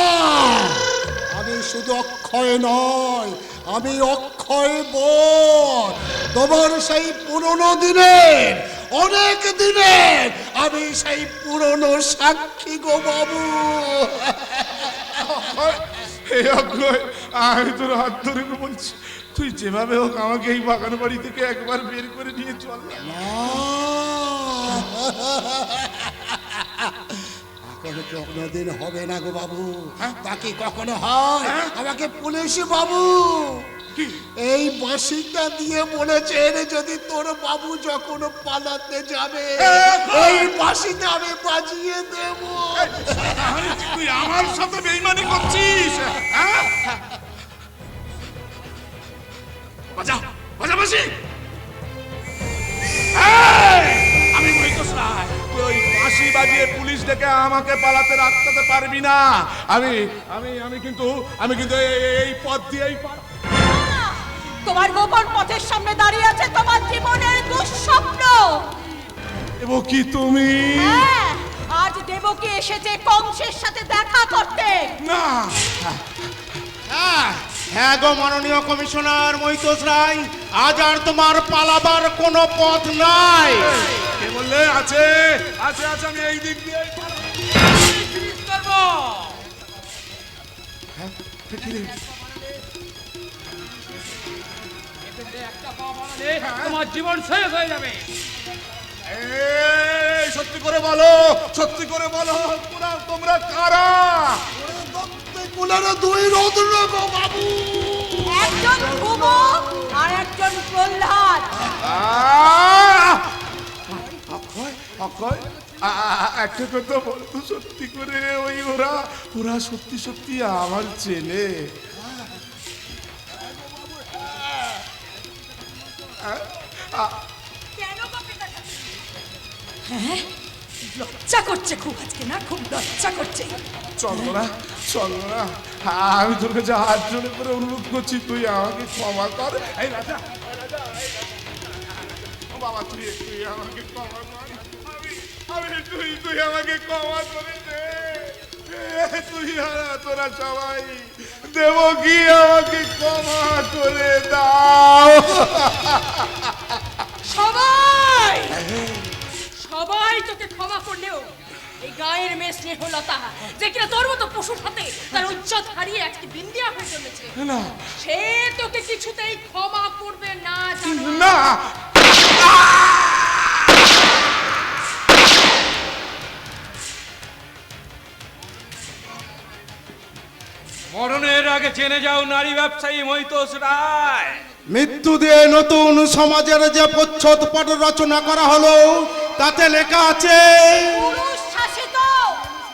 আমি শুধু অক্ষয় নয়, আমি অক্ষয় বর। তোমার সেই পুরনো দিনের, অনেক দিনের আমি সেই পুরনো সাক্ষী গো বাবু। আমি তোর হাত ধরে বলছি, তুই যেভাবে হোক আমাকে এই বাগান বাড়ি থেকে একবার বের করে নিয়ে চল না। এখন কোনোদিন হবে না গো বাবু। তা কি কখনো হয়? আমাকে পুলিশ বাবু এই বাঁশিটা দিয়ে বলেছেন, যদি তোর বাবু যখন পালাতে যাবে এই বাঁশিটা আমি বাজিয়ে দেব। তুই আমার সাথে বেইমানি করছিস? বাজা বাঁশি। আমি মহিতোষ রায়, তুই ওই বাঁশি বাজিয়ে পুলিশ ডেকে আমাকে পালাতে রাখতে পারবি না। আমি কিন্তু এই পথ দিয়েই তোমার গোপন পথের সামনে দাঁড়িয়ে আছে তোমার জীবনের দুঃস্বপ্ন। দেবকী তুমি? হ্যাঁ, আজ দেবকী এসেছে কংসের সাথে দেখা করতে। না। হ্যাঁ গো মাননীয় কমিশনার মহিতোষ রায়, আজ আর তোমার পালাবার কোনো পথ নাই। কে বললে? আছে, আমি এই দিক দিয়ে তোমার জীবন শেষ হয়ে যাবে। সত্যি করে বলো তোমরা কারা? কুলের এখানে দুই রৌদ্র গো বাবু। একজন ঘুমো আর একজন প্রহ্লাদ। অক্ষয় অক্ষয় একটা কথা বলতো সত্যি করে, ওই ওরা ওরা সত্যি সত্যি আমার ছেলে? কেন বাপে কথা? হ্যাঁ লজ্জা করছে খুব আজকে না, খুব লজ্জা করছে। চলো না চলো না, আমি তোর কাছে হাত জোড়ে করে অনুরোধ করছি, তুই আমাকে ক্ষমা কর। এই রাজা, বাবা তুই আমাকে ক্ষমা কর, তুই আমাকে ক্ষমা করে দে। তুই তোরা সবাই দেব কি আমাকে ক্ষমা করে দাও। সবাই সবাই তোকে ক্ষমা করলেও এই গায়ের মেয়ে স্নেহলতা, যে কিনা তোর মতো পশুর হাতে তার ইজ্জত হারিয়ে আজকে বিন্দিয়া হয়ে চলেছে, সে তোকে কিছুতেই ক্ষমা করবে না। জানো না মরণের আগে জেনে যাও নারী ব্যবসায়ী মৈতোষ রায়। মৃত্যু দিয়ে নতুন সমাজের যে প্রচ্ছদপট রচনা করা হলো তাতে লেখা আছে, পুরুষ শাসিত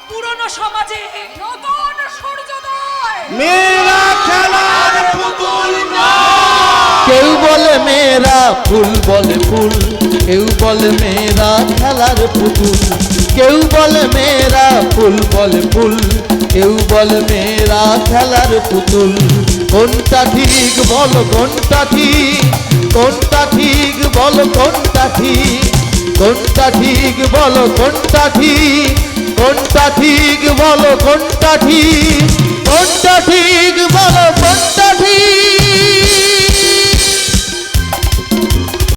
পুরনো সমাজে নতুন সূর্যোদয়। মেয়েরা খেলার পুতুল নয়। কেউ বলে মেয়েরা ফুল বলে ফুল, কেউ বলে মেয়েরা খেলার পুতুল, কেউ বলে মেয়েরা ফুল বলে ফুল, কেউ বলে মেয়েরা খেলার পুতুল। কোনটা ঠিক বলো কোনটা ঠিক, কোনটা ঠিক বলো কোনটা ঠিক, কোনটা ঠিক বলো কোনটা ঠিক, কোনটা ঠিক বলো কোনটা ঠিক, কোনটা ঠিক বলো কোনটা ঠিক।